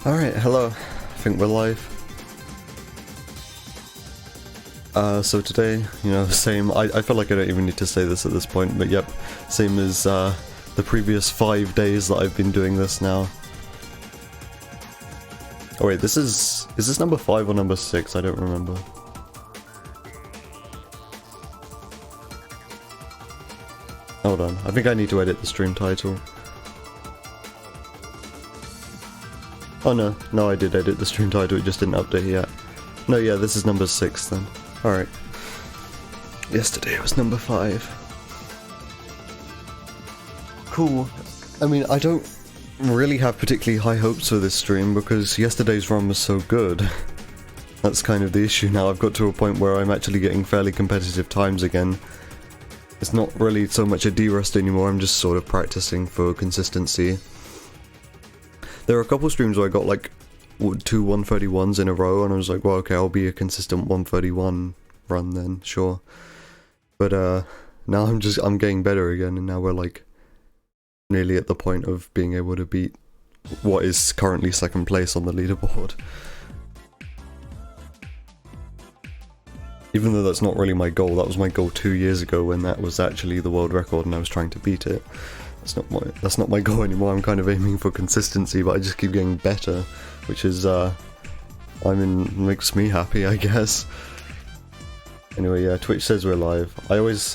Alright, hello. I think we're live. So today, same, I feel like I don't even need to say this at this point, but yep, same as the previous 5 days that I've been doing this now. Oh wait, is this number 5 or number 6? I don't remember. Hold on, I think I need to edit the stream title. Oh no, I did edit the stream title, it just didn't update yet. No, yeah, this is number 6 then. Alright. Yesterday was number 5. Cool. I mean, I don't really have particularly high hopes for this stream because yesterday's run was so good. That's kind of the issue now. I've got to a point where I'm actually getting fairly competitive times again. It's not really so much a D-rust anymore, I'm just sort of practicing for consistency. There were a couple streams where I got like 2 131s in a row and I was like, well, okay, I'll be a consistent 131 run then, sure. But now I'm getting better again, and now we're like nearly at the point of being able to beat what is currently second place on the leaderboard. Even though that's not really my goal, that was my goal 2 years ago when that was actually the world record and I was trying to beat it. That's not my goal anymore. I'm kind of aiming for consistency, but I just keep getting better, which is makes me happy, I guess. Anyway, yeah, Twitch says we're live. I always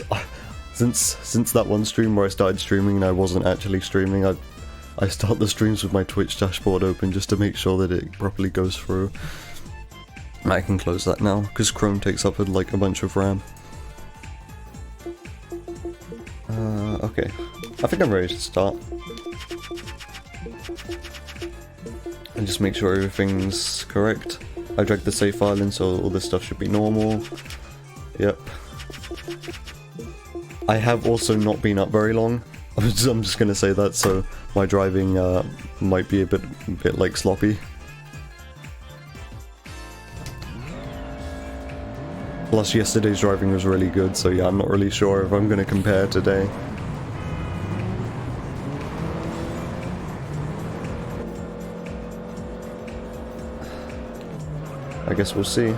since that one stream where I started streaming and I wasn't actually streaming, I start the streams with my Twitch dashboard open just to make sure that it properly goes through. I can close that now because Chrome takes up like a bunch of RAM. Okay. I think I'm ready to start. And just make sure everything's correct. I dragged the save file in, so all this stuff should be normal. Yep. I have also not been up very long. I'm just gonna say that, so my driving might be a bit like sloppy. Plus yesterday's driving was really good, so yeah, I'm not really sure if I'm gonna compare today. I guess we'll see.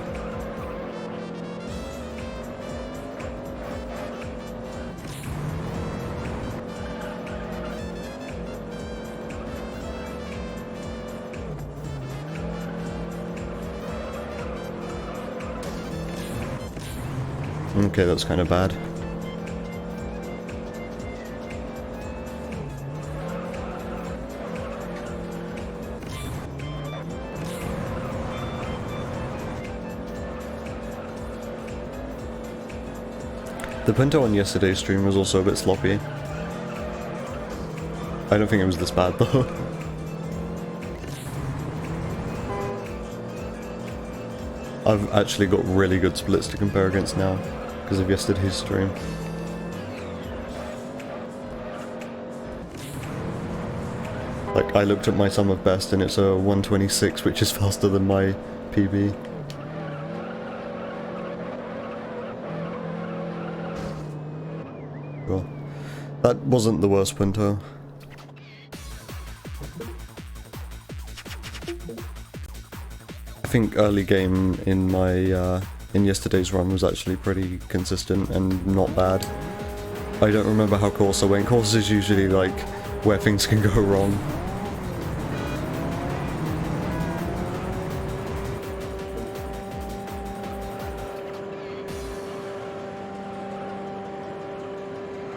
Okay, that's kind of bad. The Pinto on yesterday's stream was also a bit sloppy. I don't think it was this bad though. I've actually got really good splits to compare against now because of yesterday's stream. Like, I looked at my sum of best and it's a 126, which is faster than my PB. Well, that wasn't the worst Pinto. I think early game in my in yesterday's run was actually pretty consistent and not bad. I don't remember how Corsa went. Corsa is usually like where things can go wrong.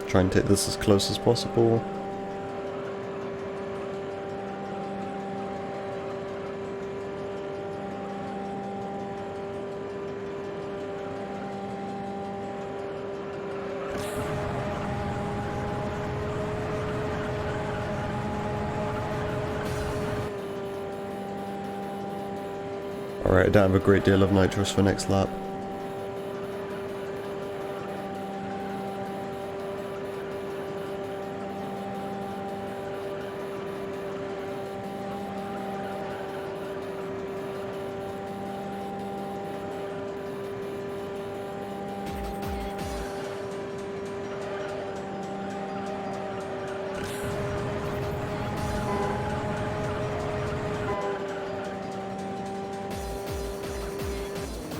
Try and take this as close as possible. Alright, I don't have a great deal of nitrous for next lap.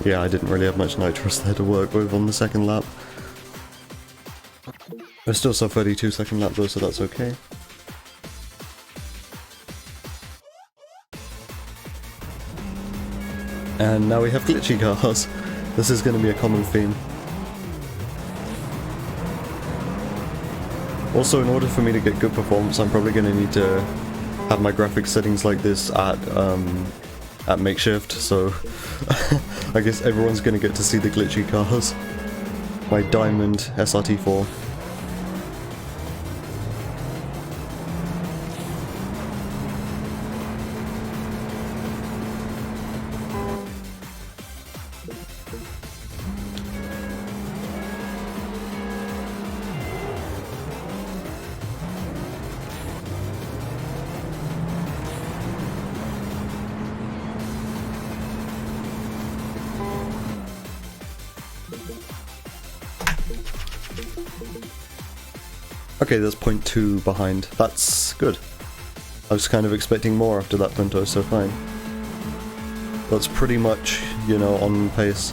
Yeah, I didn't really have much nitrous there to work with on the second lap. I still saw 32 second lap though, so that's okay. And now we have glitchy cars. This is going to be a common theme. Also, in order for me to get good performance, I'm probably going to need to have my graphics settings like this at makeshift, so I guess everyone's going to get to see the glitchy cars. My Diamond SRT4. Okay, there's 0.2 behind. That's good. I was kind of expecting more after that punto, so fine. That's pretty much, you know, on pace.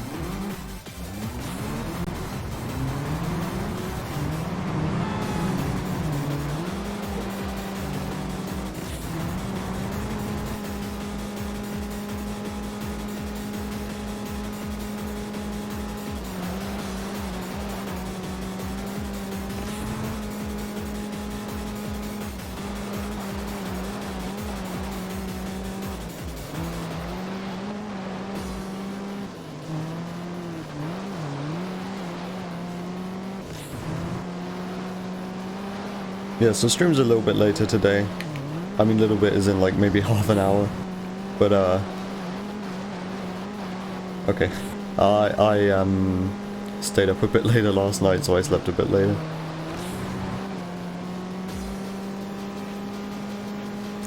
Yeah, so stream's a little bit later today. I mean, little bit is in like maybe half an hour. But okay. I stayed up a bit later last night, so I slept a bit later.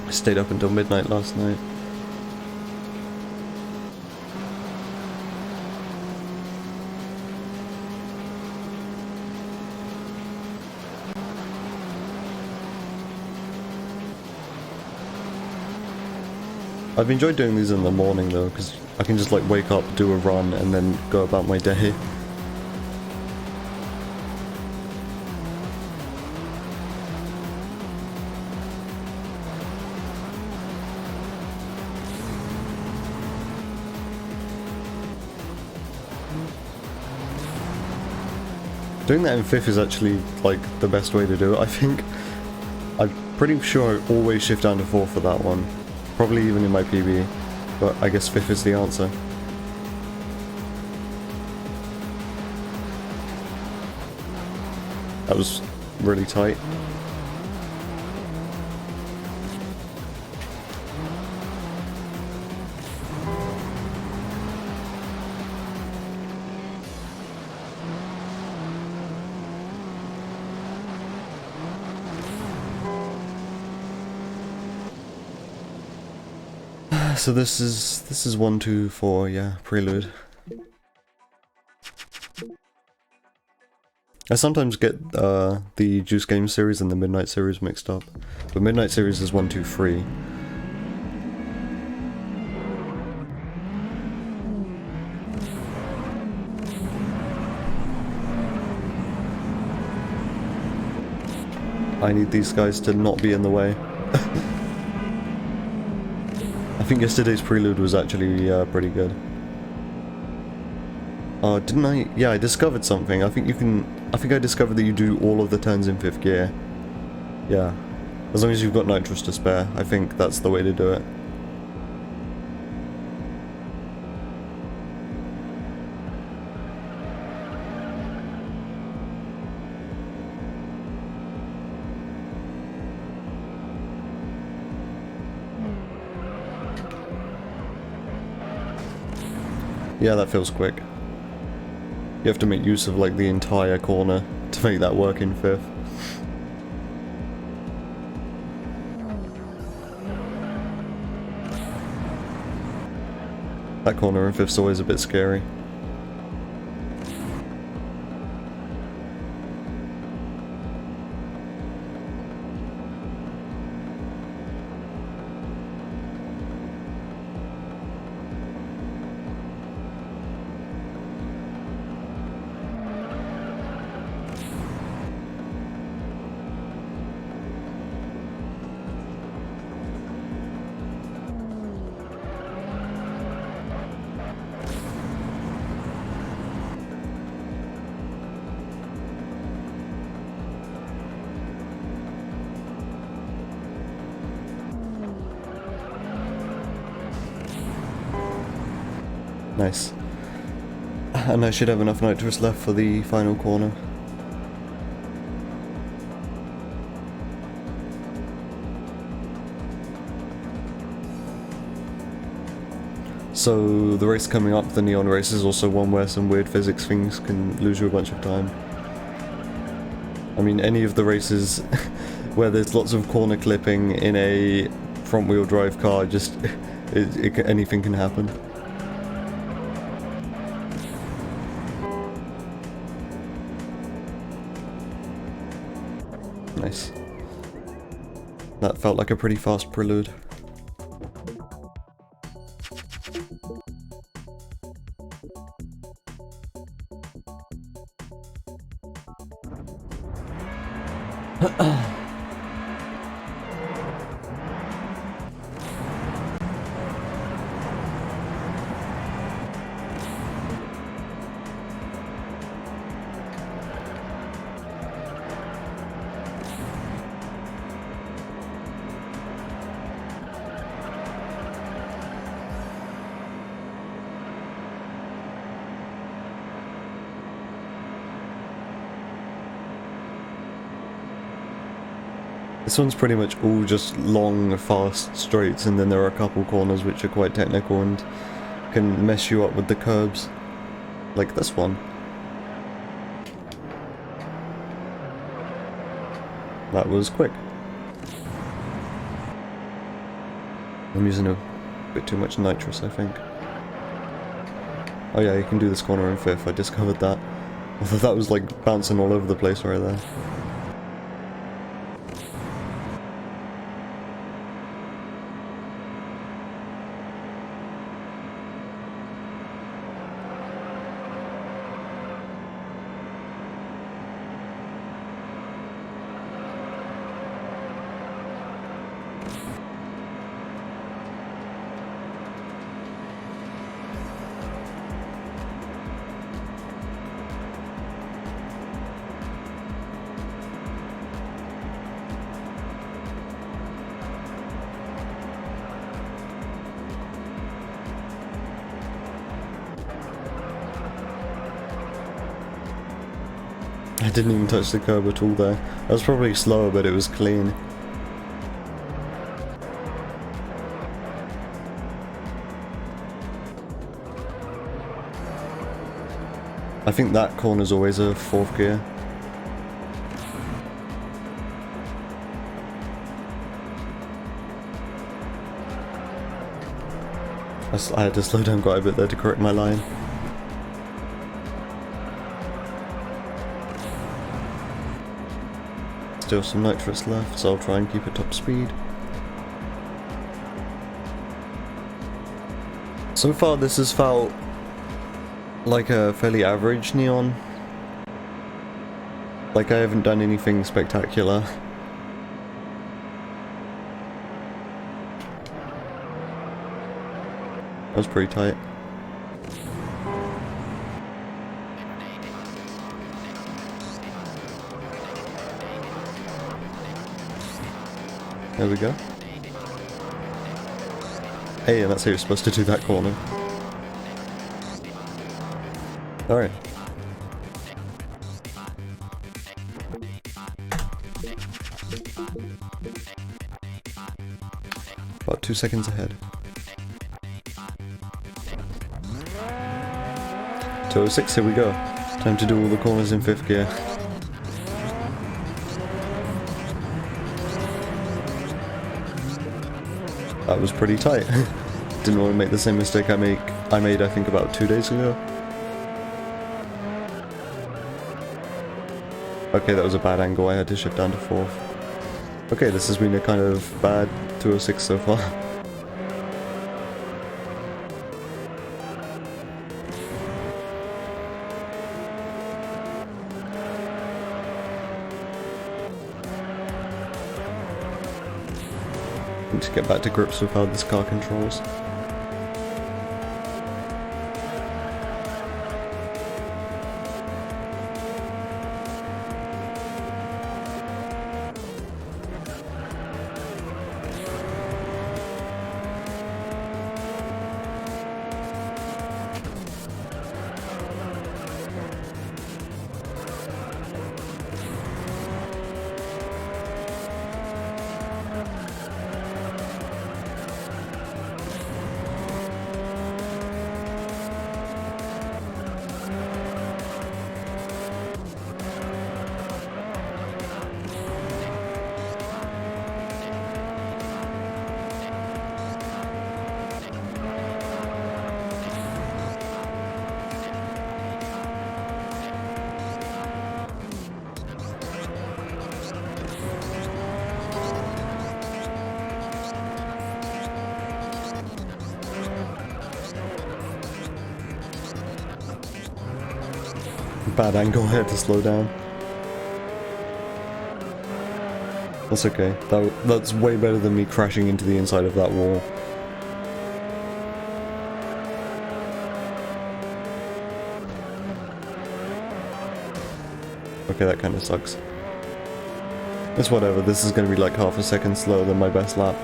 I stayed up until midnight last night. I've enjoyed doing these in the morning though, because I can just like wake up, do a run, and then go about my day. Doing that in fifth is actually like the best way to do it, I think. I'm pretty sure I always shift down to fourth for that one. Probably even in my PB, but I guess fifth is the answer. That was really tight. So this is 1, 2, 4, yeah, prelude. I sometimes get the Juice Game series and the Midnight series mixed up, but Midnight series is 1, 2, 3. I need these guys to not be in the way. I think yesterday's prelude was actually pretty good. Didn't I? Yeah, I discovered something. I think I discovered that you do all of the turns in 5th gear. Yeah. As long as you've got nitrous to spare, I think that's the way to do it. Yeah, that feels quick. You have to make use of like the entire corner to make that work in 5th. That corner in 5th's always a bit scary. Nice. And I should have enough nitrous left for the final corner. So the race coming up, the neon race, is also one where some weird physics things can lose you a bunch of time. I mean, any of the races where there's lots of corner clipping in a front wheel drive car, just anything can happen. Nice. That felt like a pretty fast prelude. This one's pretty much all just long, fast straights, and then there are a couple corners which are quite technical and can mess you up with the curbs. Like this one. That was quick. I'm using a bit too much nitrous, I think. Oh yeah, you can do this corner in 5th, I discovered that. Although that was like bouncing all over the place right there. I didn't even touch the curb at all there. I was probably slower, but it was clean. I think that corner's always a 4th gear. I had to slow down quite a bit there to correct my line. Still some nitrous left, so I'll try and keep it top speed. So far this has felt like a fairly average neon. Like I haven't done anything spectacular. That was pretty tight. There we go. Hey, and that's how you're supposed to do that corner. Alright. About 2 seconds ahead. 206, here we go. Time to do all the corners in 5th gear. That was pretty tight. Didn't want to make the same mistake I made I think about 2 days ago. Okay, that was a bad angle, I had to shift down to 4th. Okay, this has been a kind of bad 206 so far. Need to get back to grips with how this car controls. Bad angle, I had to slow down. That's okay. That's way better than me crashing into the inside of that wall. Okay, that kind of sucks. It's whatever, this is going to be like half a second slower than my best lap.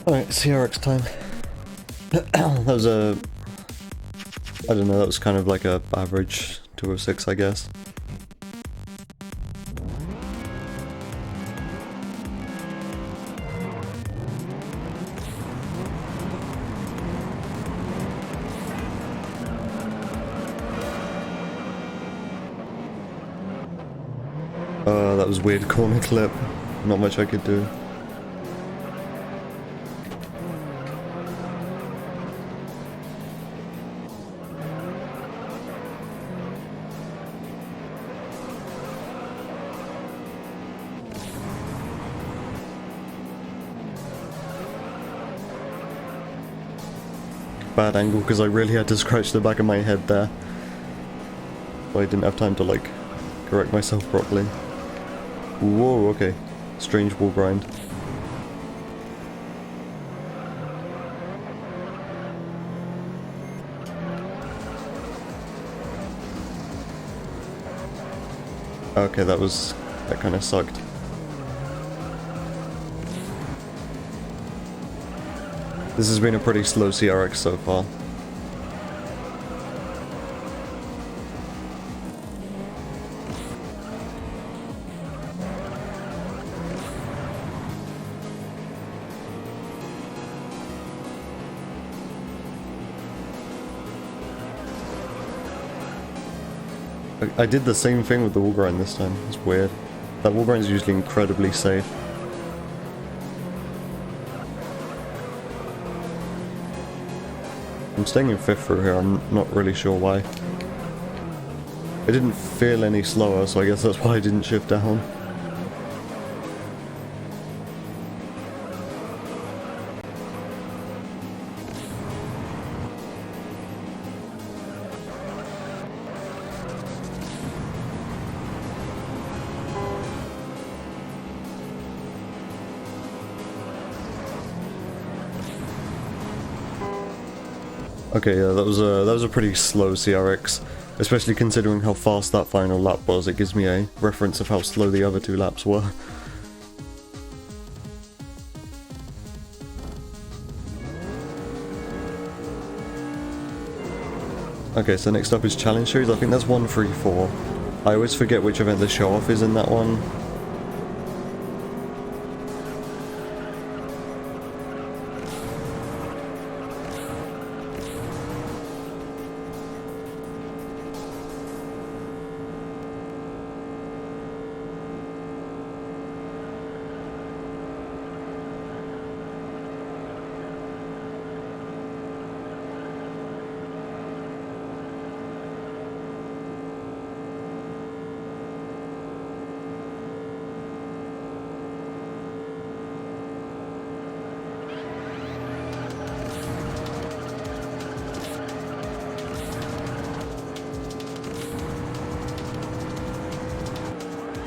Alright, CRX time. That was a... I don't know, that was kind of like a average 206, I guess. That was weird corner clip. Not much I could do. Bad angle because I really had to scratch the back of my head there. But I didn't have time to like correct myself properly. Whoa, okay. Strange wall grind. Okay, that kind of sucked. This has been a pretty slow CRX so far. I did the same thing with the wall grind this time. It's weird. That wall grind is usually incredibly safe. I'm staying in 5th through here, I'm not really sure why. I didn't feel any slower, so I guess that's why I didn't shift down. Okay, yeah, that was a pretty slow CRX, especially considering how fast that final lap was. It gives me a reference of how slow the other 2 laps were. Okay, so next up is Challenge Series. I think that's 134. I always forget which event the show-off is in that one.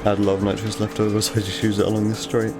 I had a lot of nitrous left over, so I just use it along the straight.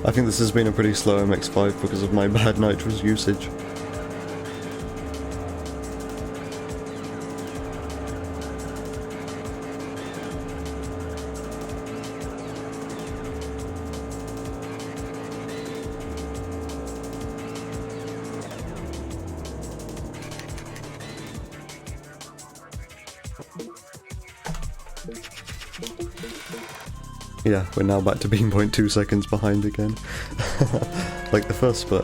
I think this has been a pretty slow MX-5 because of my bad nitrous usage. Yeah, we're now back to being 0.2 seconds behind again. Like the first split.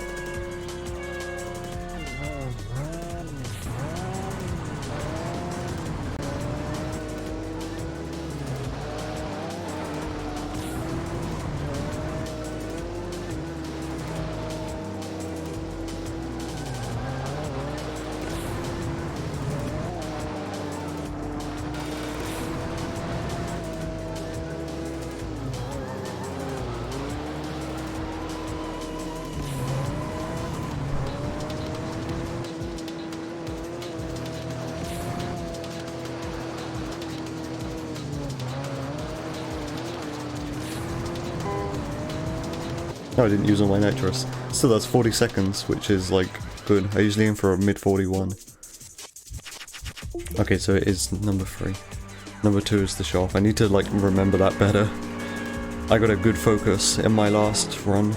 No, I didn't use all my nitrous. So that's 40 seconds, which is like good. I usually aim for a mid 41. Okay, so it is number 3. Number 2 is the shop. I need to like remember that better. I got a good focus in my last run.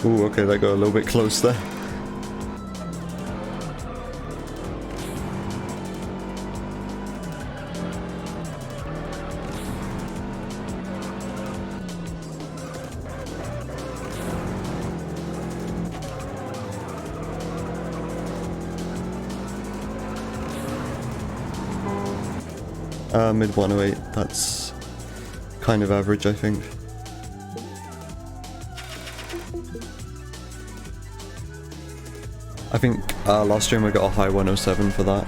Ooh, okay, that got a little bit close there. Mid 108, that's kind of average, I think. I think last stream I got a high 107 for that.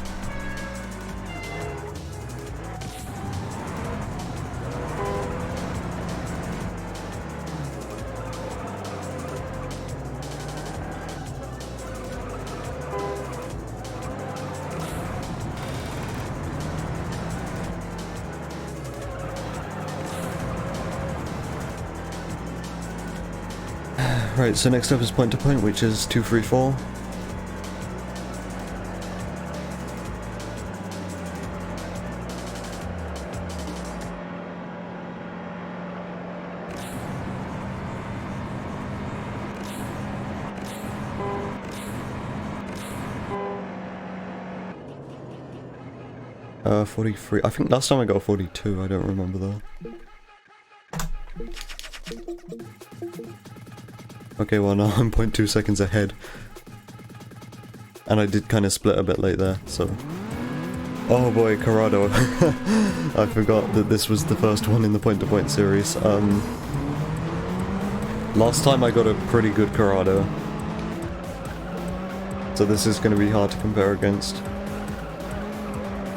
Right, so next up is point to point, which is 234. Uh, 43. I think last time I got a 42, I don't remember though. Okay, well now I'm 0.2 seconds ahead. And I did kind of split a bit late there, so... Oh boy, Corrado. I forgot that this was the first one in the point-to-point series. Last time I got a pretty good Corrado. So this is going to be hard to compare against.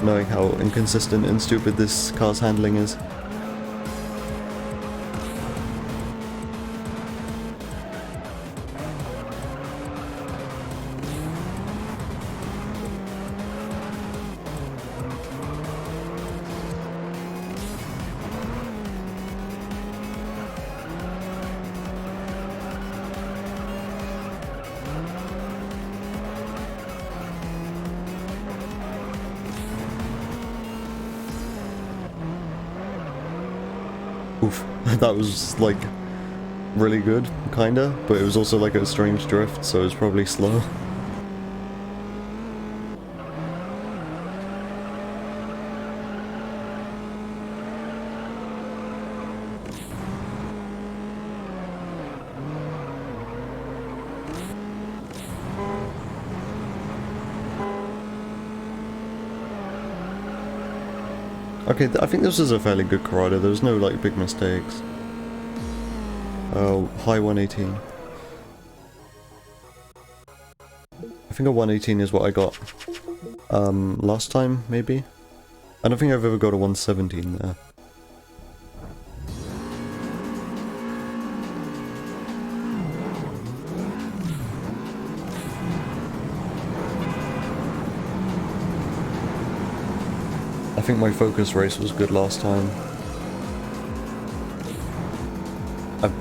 Knowing how inconsistent and stupid this car's handling is. Oof, that was like really good, kinda, but it was also like a strange drift, so it was probably slow. Okay, I think this was a fairly good Corrado, there was no like big mistakes. Oh, high 118. I think a 118 is what I got last time, maybe? I don't think I've ever got a 117 there. I think my focus race was good last time.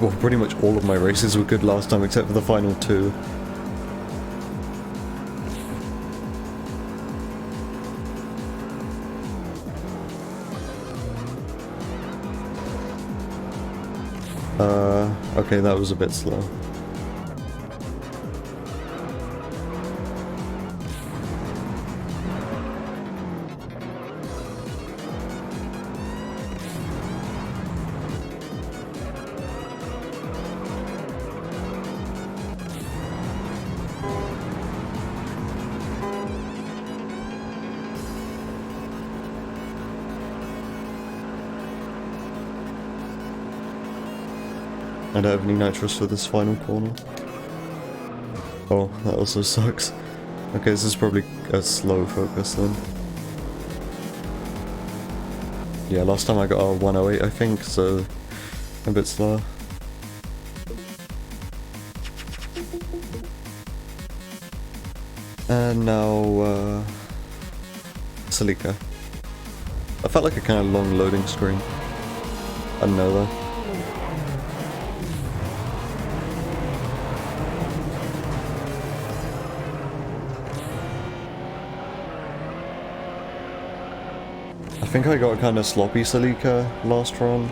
Well, pretty much all of my races were good last time except for the final two. Okay, that was a bit slow. I don't have any nitrous for this final corner. Oh, that also sucks. Okay, this is probably a slow focus then. Yeah, last time I got a 108 I think, so a bit slower. And now, Celica. I felt like a kind of long loading screen. I don't know though. I think I got a kind of sloppy Celica last run.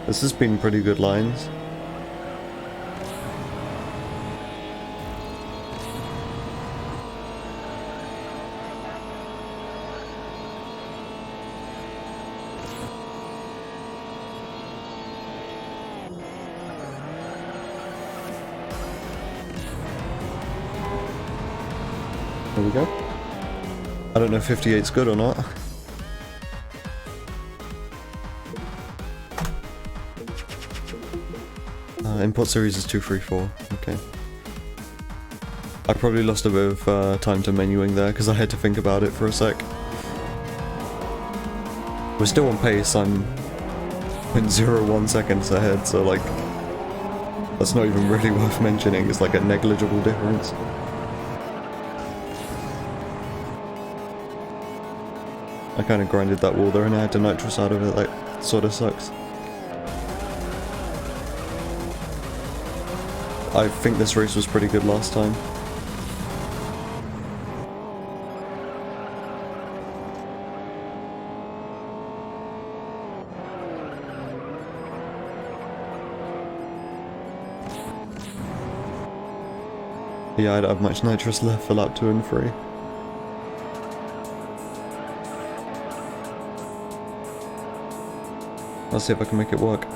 This has been pretty good lines. There we go. I don't know if 58's good or not. Import series is 234. Okay. I probably lost a bit of time to menuing there because I had to think about it for a sec. We're still on pace. I'm 0.01 seconds ahead, so like that's not even really worth mentioning. It's like a negligible difference. I kind of grinded that wall there and I had to nitrous out of it. That sort of sucks. I think this race was pretty good last time. Yeah, I don't have much nitrous left for lap 2 and 3. Let's see if I can make it work.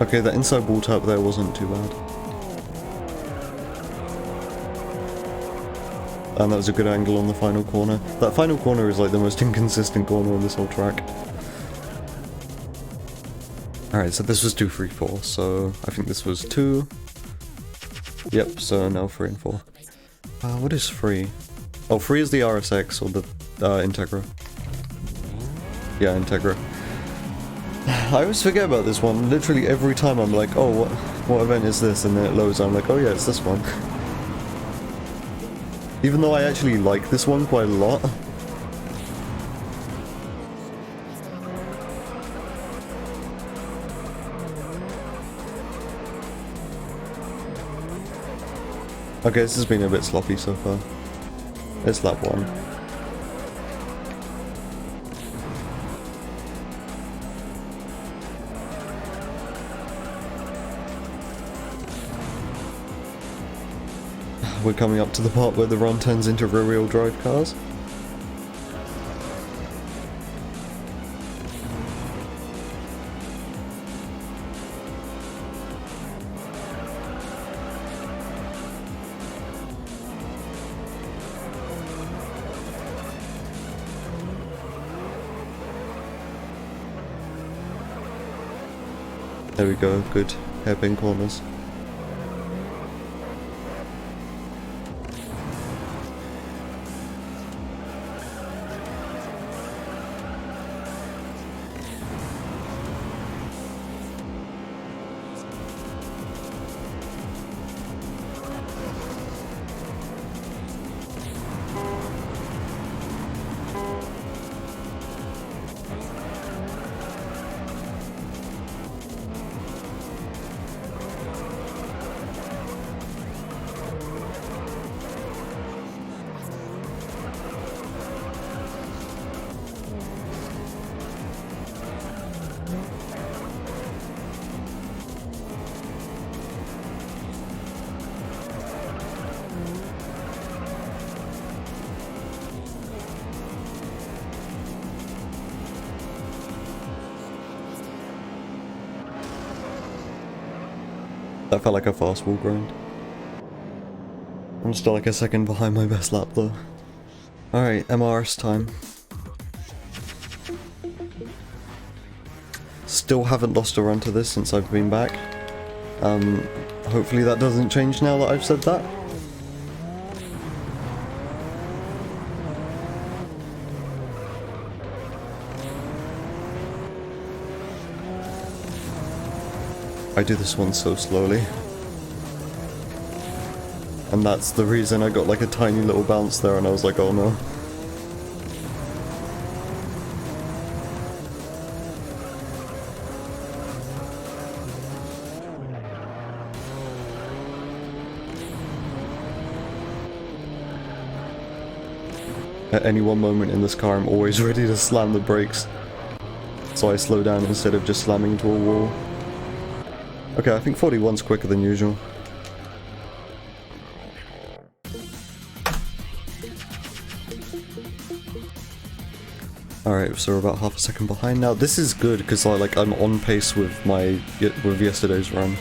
Okay, that inside wall tap there wasn't too bad. And that was a good angle on the final corner. That final corner is like the most inconsistent corner on this whole track. Alright, so this was 2, 3, 4, so I think this was 2. Yep, so now 3 and 4. What is 3? Oh, 3 is the RSX or the Integra. Yeah, Integra. I always forget about this one. Literally every time I'm like, oh, what event is this? And then it loads, I'm like, oh yeah, it's this one. Even though I actually like this one quite a lot. Okay, this has been a bit sloppy so far. It's lap 1. We're coming up to the part where the run turns into rear-wheel drive cars. There we go, good hairpin corners. That felt like a fast wall grind. I'm still like a second behind my best lap though. Alright, MRS time. Still haven't lost a run to this since I've been back. Hopefully that doesn't change now that I've said that. I do this one so slowly. And that's the reason I got like a tiny little bounce there and I was like, oh no. At any one moment in this car I'm always ready to slam the brakes. So I slow down instead of just slamming into a wall. Okay, I think 41's quicker than usual. Alright, so we're about half a second behind now. This is good because I'm on pace with with yesterday's run.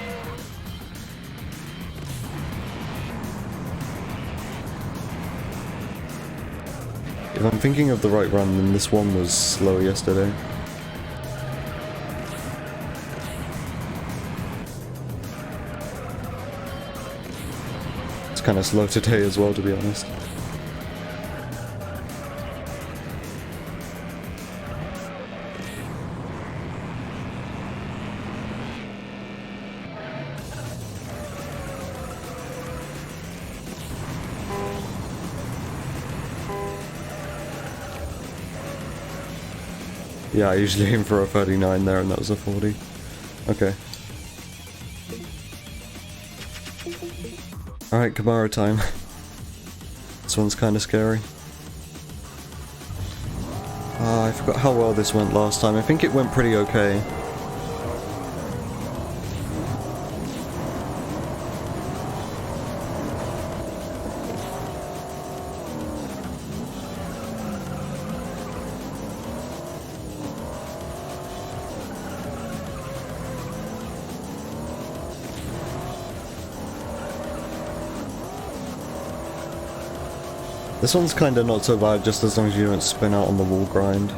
If I'm thinking of the right run, then this one was slow yesterday. It's kind of slow today as well, to be honest. Yeah, I usually aim for a 39 there and that was a 40. Okay. Alright, Camaro time. This one's kind of scary. I forgot how well this went last time. I think it went pretty okay. This one's kinda not so bad, just as long as you don't spin out on the wall grind.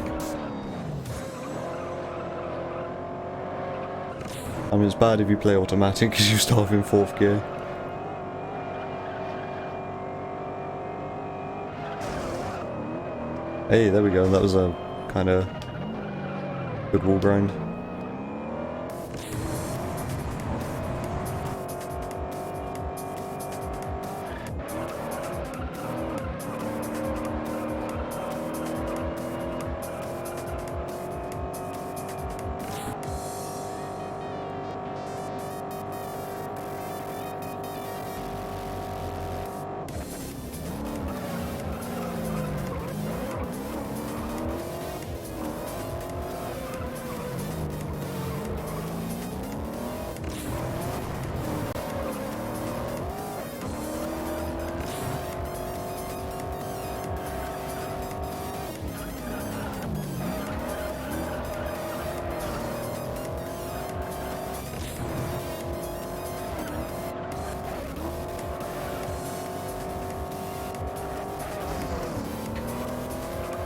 I mean, it's bad if you play automatic because you start off in 4th gear. Hey, there we go, that was a kinda good wall grind.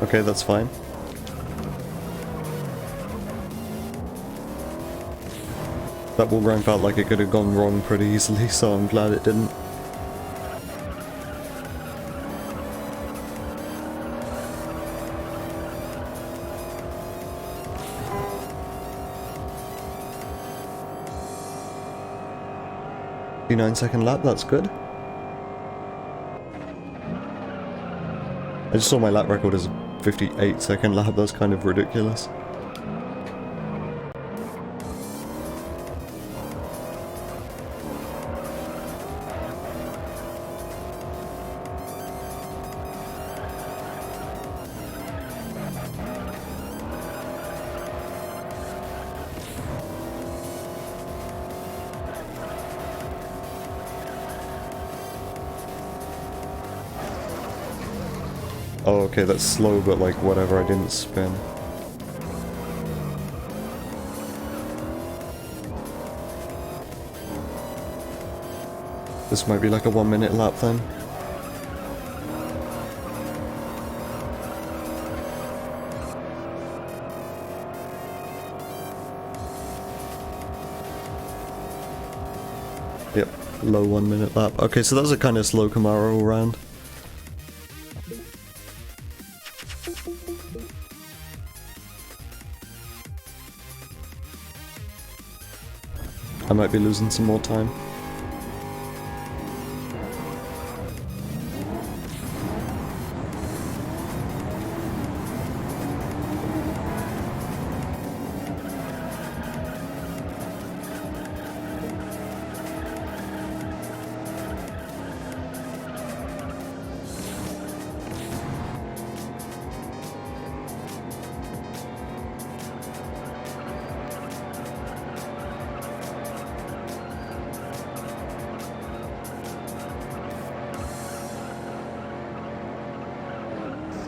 Okay, that's fine. That wall grind felt like it could have gone wrong pretty easily, so I'm glad it didn't. .9-second lap, that's good. I just saw my lap record as a 58-second lap, that's kind of ridiculous. Oh, okay, that's slow, but like, whatever, I didn't spin. This might be like a 1 minute lap then. Yep, low 1 minute lap. Okay, so that's a kind of slow Camaro round. I might be losing some more time.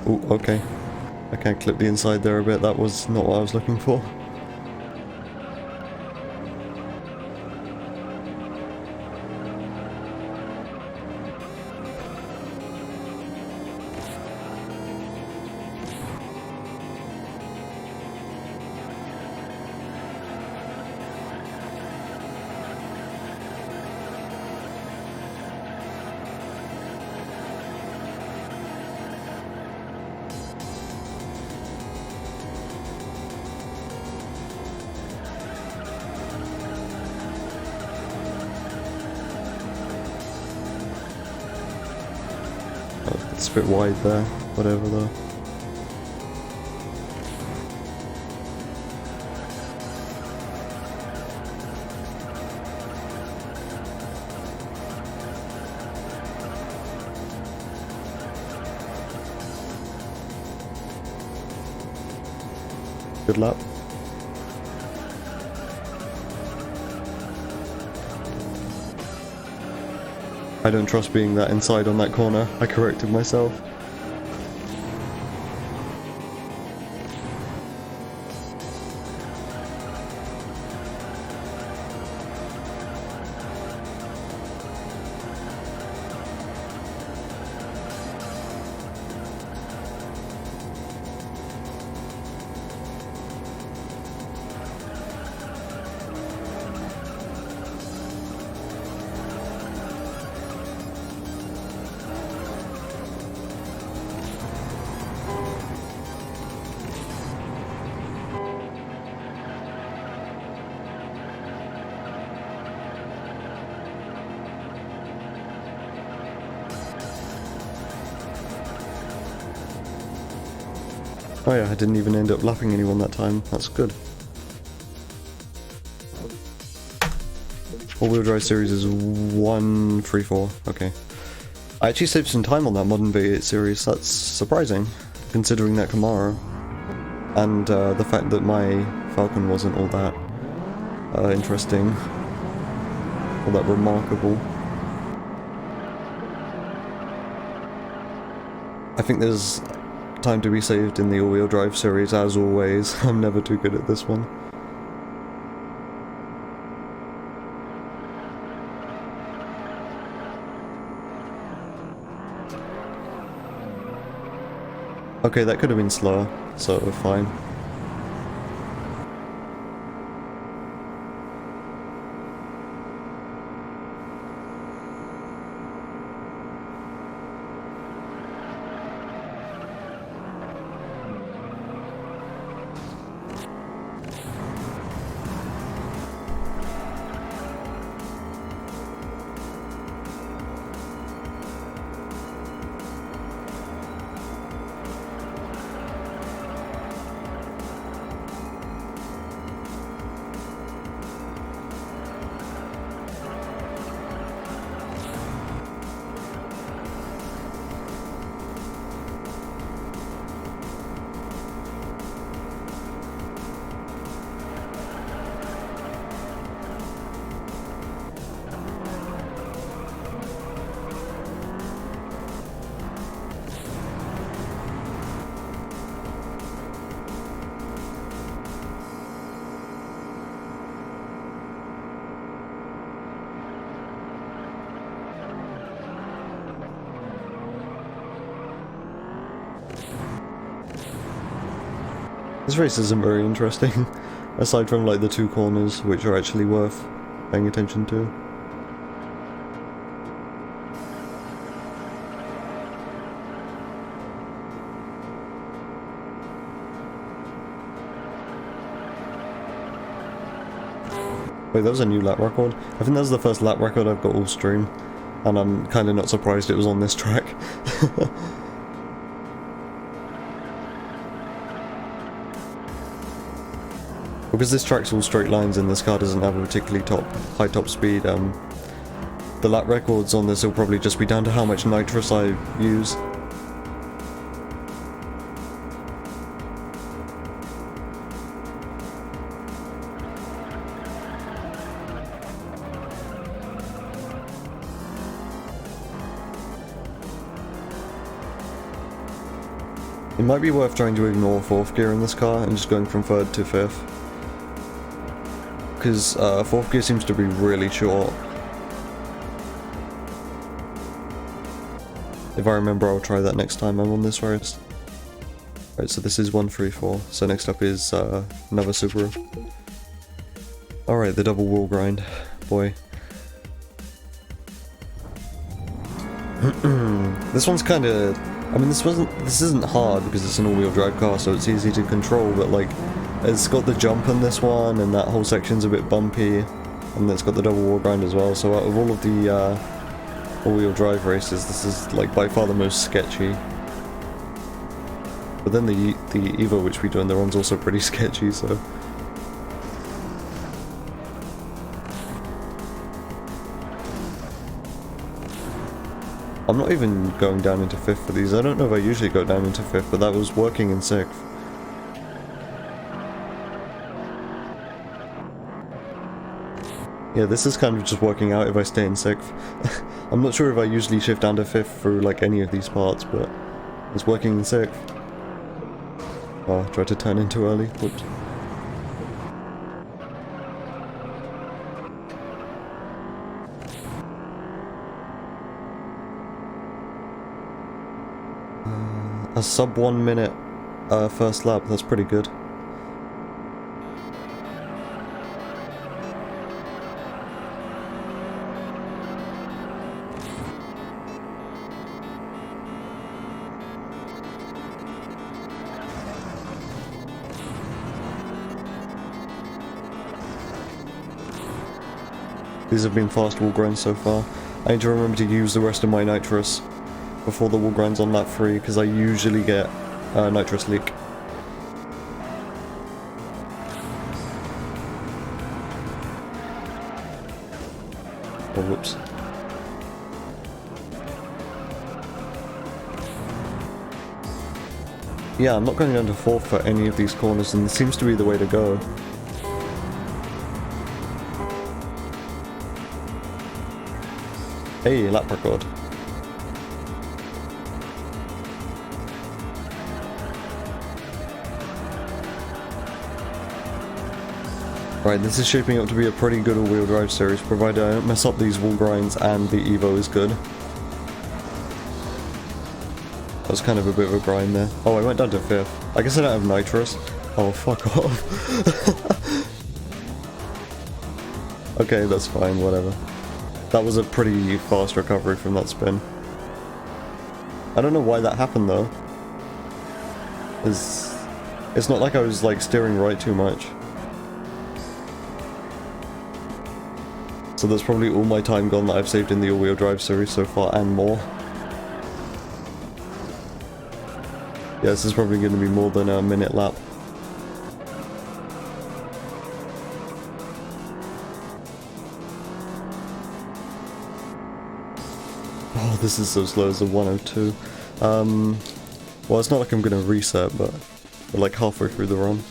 Oh, okay. I can't clip the inside there a bit, that was not what I was looking for. It's a bit wide there, whatever though. Good lap. I don't trust being that inside on that corner. I corrected myself. Oh yeah, I didn't even end up lapping anyone that time. That's good. All-wheel drive series is 134. Okay. I actually saved some time on that modern V8 series. That's surprising, considering that Camaro. And the fact that my Falcon wasn't all that interesting. All that remarkable. I think there's time to be saved in the all-wheel drive series, as always. I'm never too good at this one. Okay, that could have been slower, so fine. This race isn't very interesting, aside from like the two corners, which are actually worth paying attention to. Wait, that was a new lap record? I think that's the first lap record I've got all stream, and I'm kind of not surprised it was on this track. Because this track's all straight lines and this car doesn't have a particularly high top speed, the lap records on this will probably just be down to how much nitrous I use. It might be worth trying to ignore 4th gear in this car and just going from 3rd to 5th. Because 4th gear seems to be really short. If I remember, I'll try that next time I'm on this race. Right, so this is 134, so next up is another Subaru. Alright, the double wheel grind. Boy. This one's kinda... I mean, this isn't hard because it's an all-wheel drive car, so it's easy to control, but like, it's got the jump in this one, and that whole section's a bit bumpy, and it's got the double wheel grind as well, so out of all of the all-wheel drive races, this is like by far the most sketchy. But then the Evo which we do in the run's also pretty sketchy, so... I'm not even going down into 5th for these. I don't know if I usually go down into 5th, but that was working in 6th. Yeah, this is kind of just working out if I stay in 6th. I'm not sure if I usually shift down to 5th through like any of these parts, but it's working in 6th. Oh, I tried to turn in too early. Whoops. A sub 1 minute first lap, that's pretty good. These have been fast wall grinds so far. I need to remember to use the rest of my nitrous before the wall grinds on lap 3, because I usually get nitrous leak. Oh, whoops. Yeah, I'm not going down to 4th for any of these corners, and this seems to be the way to go. Hey, lap record. Right, this is shaping up to be a pretty good all-wheel drive series, provided I don't mess up these wall grinds and the Evo is good. That was kind of a bit of a grind there. Oh, I went down to 5th. I guess I don't have nitrous. Oh, fuck off. Okay, that's fine, whatever. That was a pretty fast recovery from that spin. I don't know why that happened though. It's not like I was like steering right too much. So that's probably all my time gone that I've saved in the all-wheel drive series so far, and more. Yeah, this is probably going to be more than a minute lap. Oh, this is so slow as a 102. Well, it's not like I'm going to reset, but we're like halfway through the run.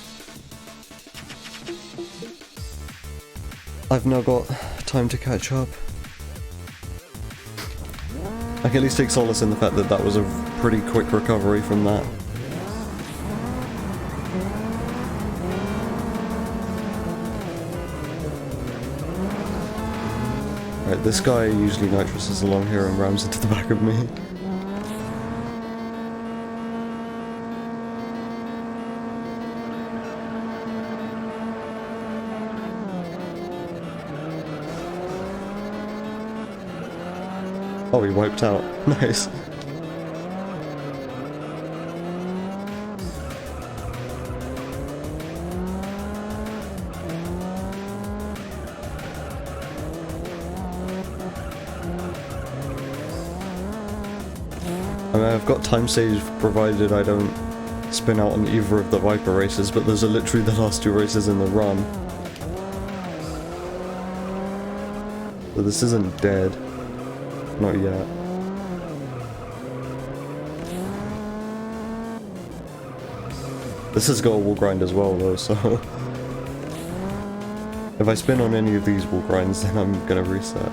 I've now got time to catch up. I can at least take solace in the fact that that was a pretty quick recovery from that. Right, this guy usually nitruses along here and rams into the back of me. Oh, he wiped out. Nice. I mean, I've got time save provided I don't spin out on either of the Viper races, but those are literally the last 2 races in the run. So this isn't dead. Not yet. This has got a wall grind as well though, so... if I spin on any of these wall grinds, then I'm gonna reset.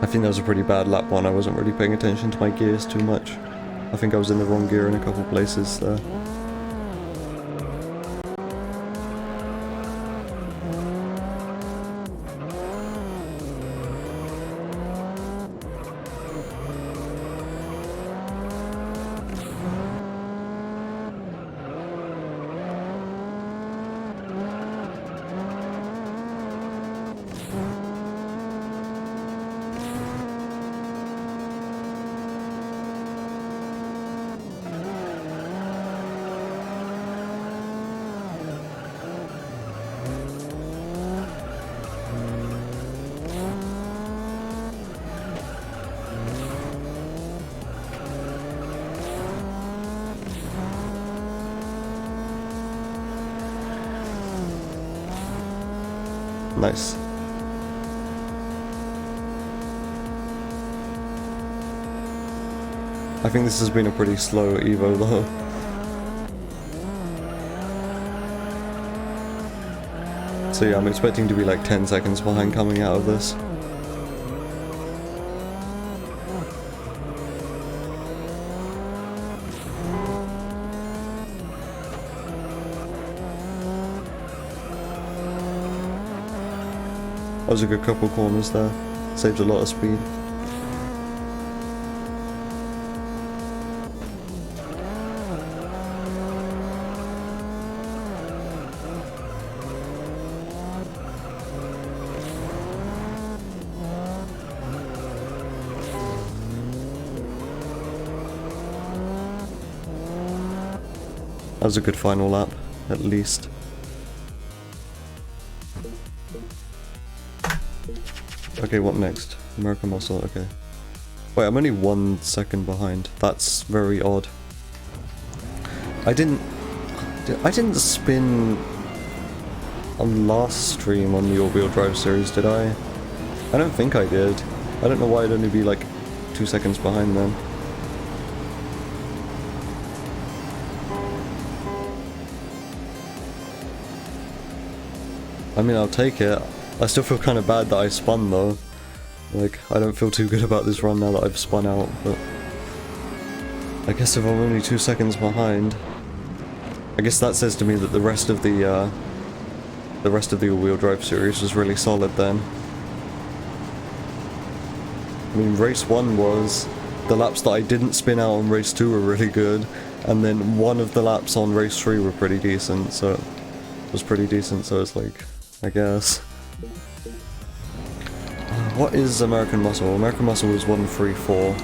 I think that was a pretty bad lap one. I wasn't really paying attention to my gears too much. I think I was in the wrong gear in a couple places there. Nice. I think this has been a pretty slow Evo though. So yeah, I'm expecting to be like 10 seconds behind coming out of this. That was a good couple corners there. Saved a lot of speed. That was a good final lap, at least. Okay, what next? American Muscle, okay. Wait, I'm only 1 second behind. That's very odd. I didn't spin on last stream on the all-wheel drive series, did I? I don't think I did. I don't know why I'd only be like 2 seconds behind then. I mean, I'll take it. I still feel kind of bad that I spun though. Like, I don't feel too good about this run now that I've spun out, but... I guess if I'm only 2 seconds behind... I guess that says to me that the rest of the all-wheel drive series was really solid then. I mean, race 1 was... The laps that I didn't spin out on race 2 were really good, and then one of the laps on race 3 were pretty decent, so... It was pretty decent, so it's like... I guess... What is American Muscle? American Muscle is 134.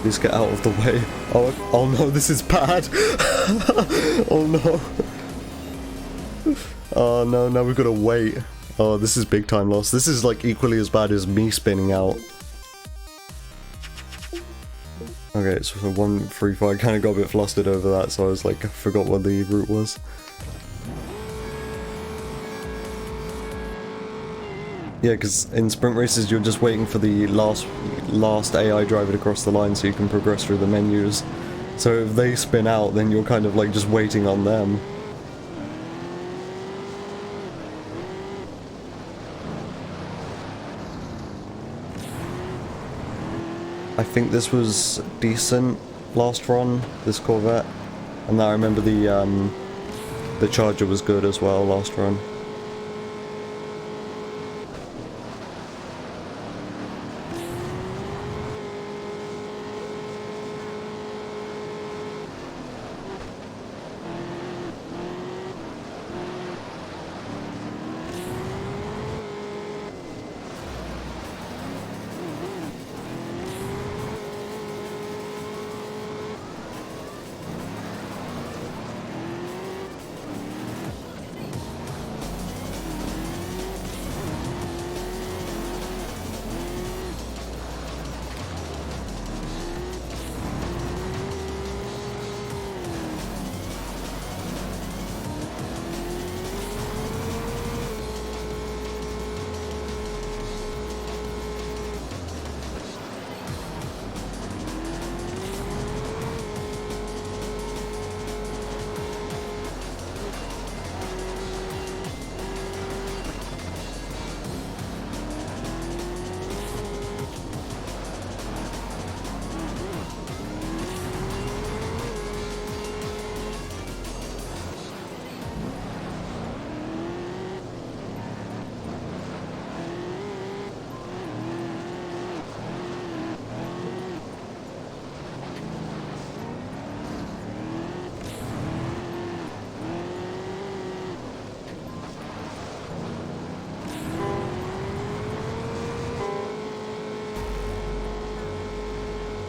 Please get out of the way. Oh no, this is bad. Oh no. Oh no, now we've got to wait. Oh, this is big time loss. This is like equally as bad as me spinning out. Okay, so for 134, I kind of got a bit flustered over that, so I was like, I forgot what the route was. Yeah, because in sprint races you're just waiting for the last AI driver to cross the line so you can progress through the menus. So if they spin out, then you're kind of like just waiting on them. I think this was decent last run, this Corvette, and I remember the Charger was good as well last run.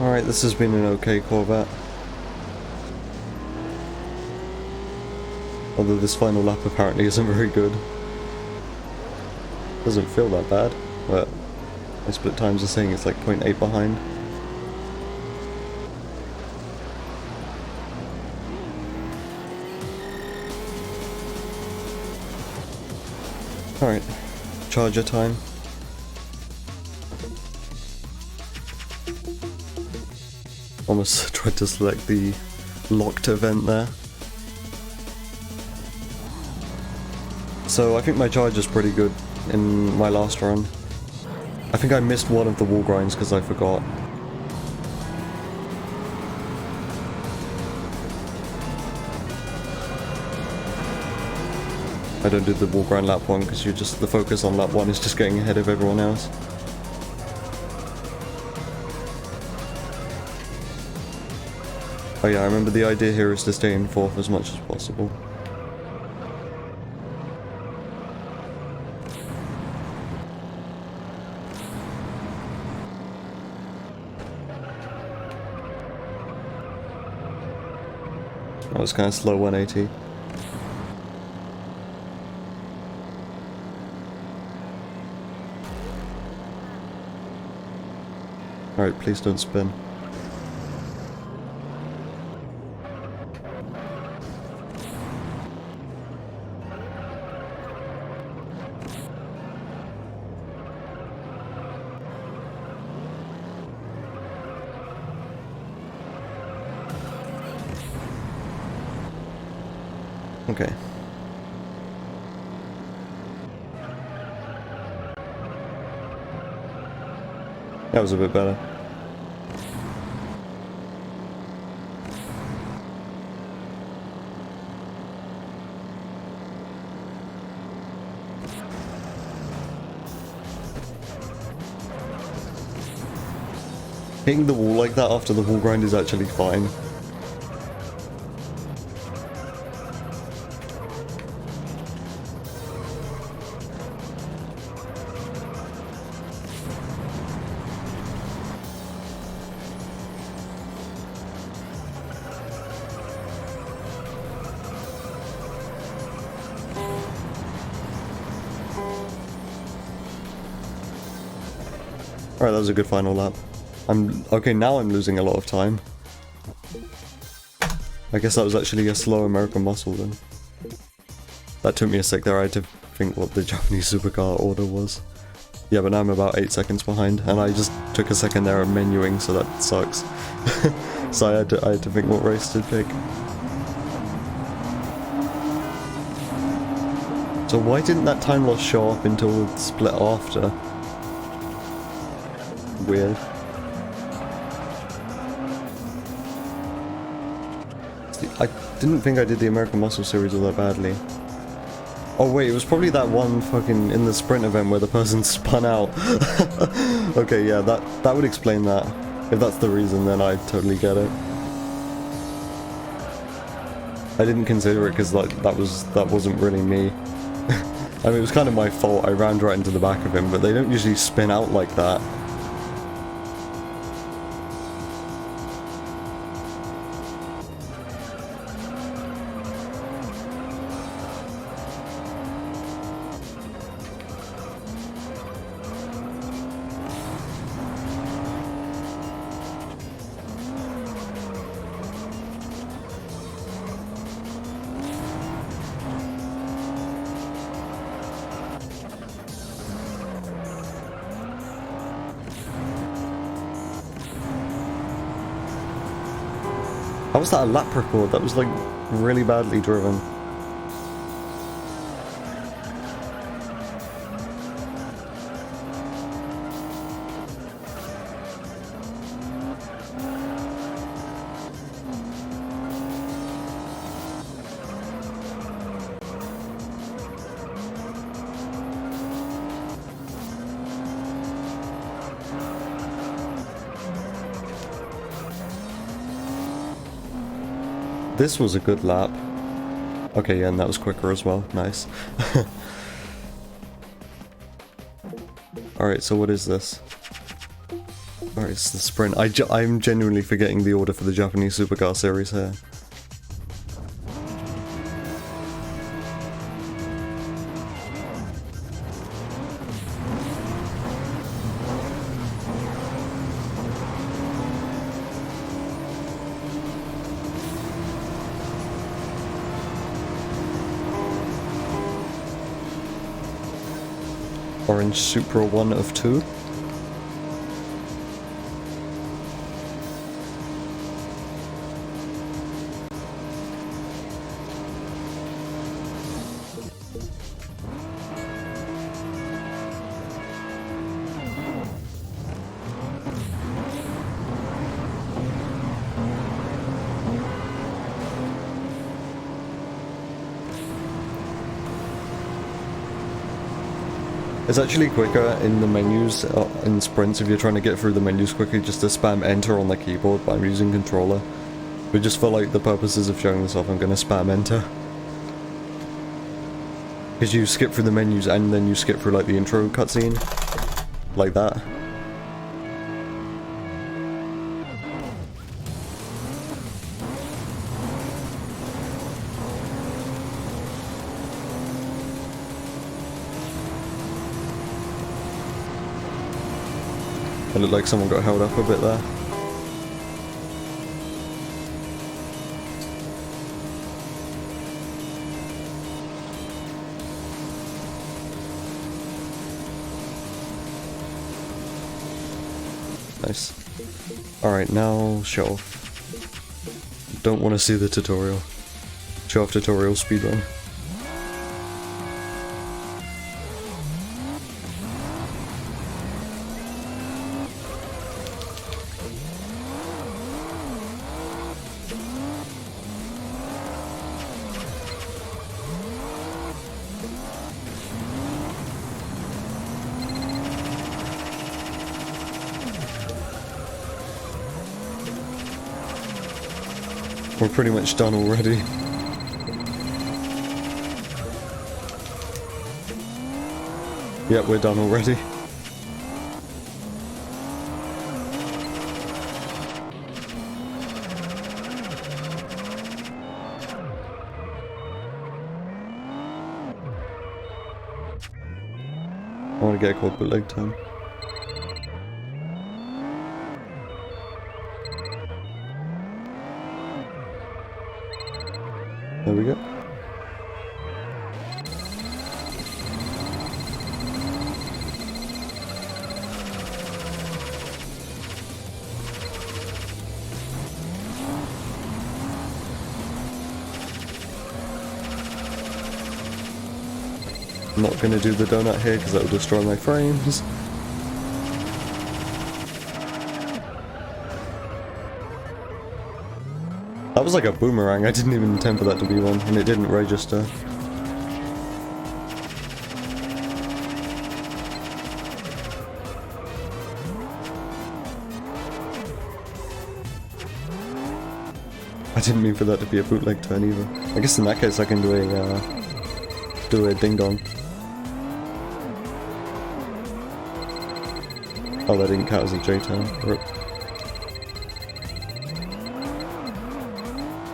Alright, this has been an okay Corvette. Although this final lap apparently isn't very good. Doesn't feel that bad, but my split times are saying it's like 0.8 behind. Alright, charger time. Almost tried to select the locked event there. So I think my charger's pretty good in my last run. I think I missed one of the wall grinds because I forgot. I don't do the wall grind lap 1 because the focus on lap 1 is just getting ahead of everyone else. Oh yeah, I remember the idea here is to stay in 4th as much as possible. That was kind of slow 180. Alright, please don't spin. Okay. That was a bit better. Hitting the wall like that after the wall grind is actually fine. Alright, that was a good final lap. Okay, now I'm losing a lot of time. I guess that was actually a slow American muscle then. That took me a sec there, I had to think what the Japanese supercar order was. Yeah, but now I'm about 8 seconds behind, and I just took a second there of menuing, so that sucks. So I had to think what race to pick. So why didn't that time loss show up until the split after? Weird. I didn't think I did the American Muscle Series all that badly. Oh wait, it was probably that one fucking in the sprint event where the person spun out. Okay, yeah, that would explain that. If that's the reason, then I totally get it. I didn't consider it because that wasn't really me. I mean, it was kind of my fault. I rammed right into the back of him, but they don't usually spin out like that. How was that a lap record? That was like really badly driven. This was a good lap. Okay, yeah, and that was quicker as well. Nice. Alright, so what is this? Alright, it's the sprint. I'm genuinely forgetting the order for the Japanese Supercar series here. Orange Supra 1 of 2. It's actually quicker in the menus, in sprints, if you're trying to get through the menus quickly, just to spam enter on the keyboard, but I'm using controller. But just for like the purposes of showing this off, I'm going to spam enter. Because you skip through the menus and then you skip through like the intro cutscene. Like that. It looked like someone got held up a bit there. Nice. Alright, now show off. Don't want to see the tutorial. Show off tutorial speedrun. We're pretty much done already. Yep, we're done already. I want to get a quad bootleg time. There we go. I'm not going to do the donut here because that will destroy my frames. That was like a boomerang, I didn't even intend for that to be one, and it didn't register. I didn't mean for that to be a bootleg turn either. I guess in that case I can do a ding dong. Oh, that didn't count as a J turn. Rip.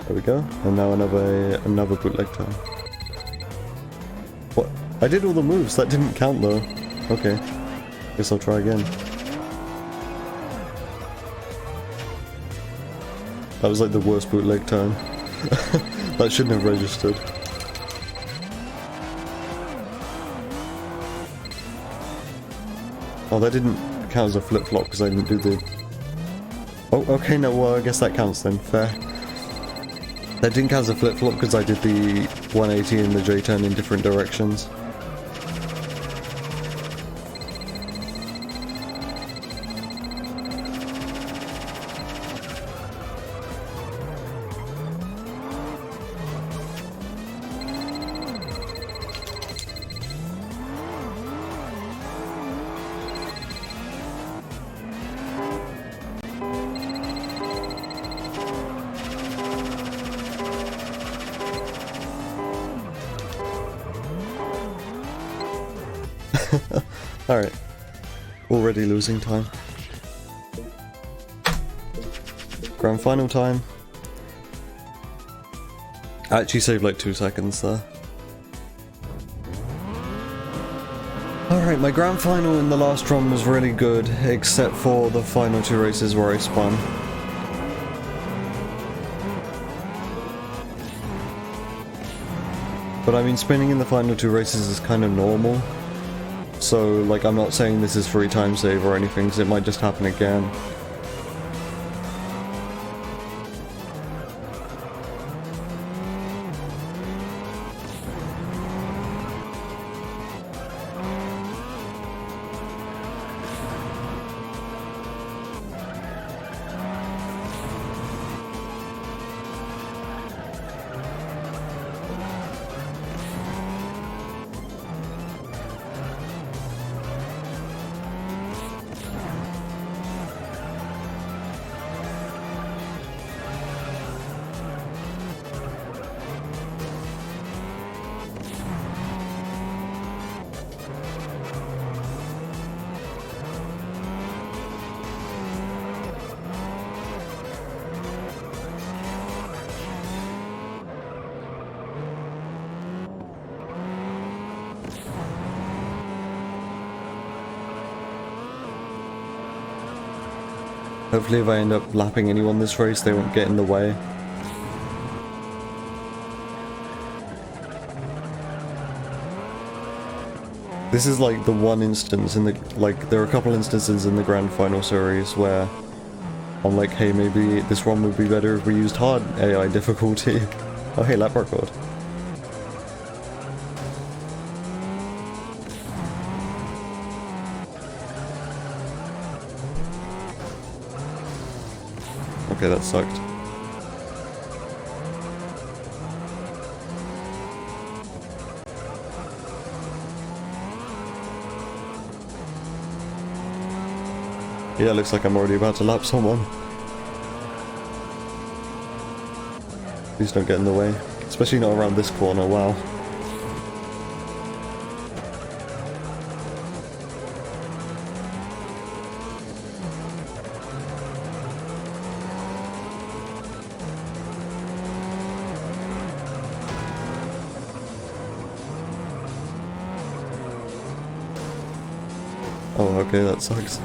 There we go, and now another bootleg turn. What? I did all the moves, that didn't count though. Okay, guess I'll try again. That was like the worst bootleg turn. That shouldn't have registered. Oh, that didn't count as a flip-flop because I didn't do the... Oh, okay, no, well, I guess that counts then, fair. That didn't count as a flip-flop because I did the 180 and the J-turn in different directions. Alright. Already losing time. Grand final time. I actually saved like 2 seconds there. Alright, my grand final in the last run was really good, except for the final 2 races where I spun. But I mean, spinning in the final 2 races is kind of normal. So, like, I'm not saying this is free time save or anything, because it might just happen again. Hopefully if I end up lapping anyone this race, they won't get in the way. This is like the one instance in the, like, there are a couple instances in the Grand Final series where I'm like, hey, maybe this run would be better if we used hard AI difficulty. Oh hey, lap record. Okay, that sucked. Yeah, looks like I'm already about to lap someone. Please don't get in the way. Especially not around this corner, wow. Oh, okay, that sucks.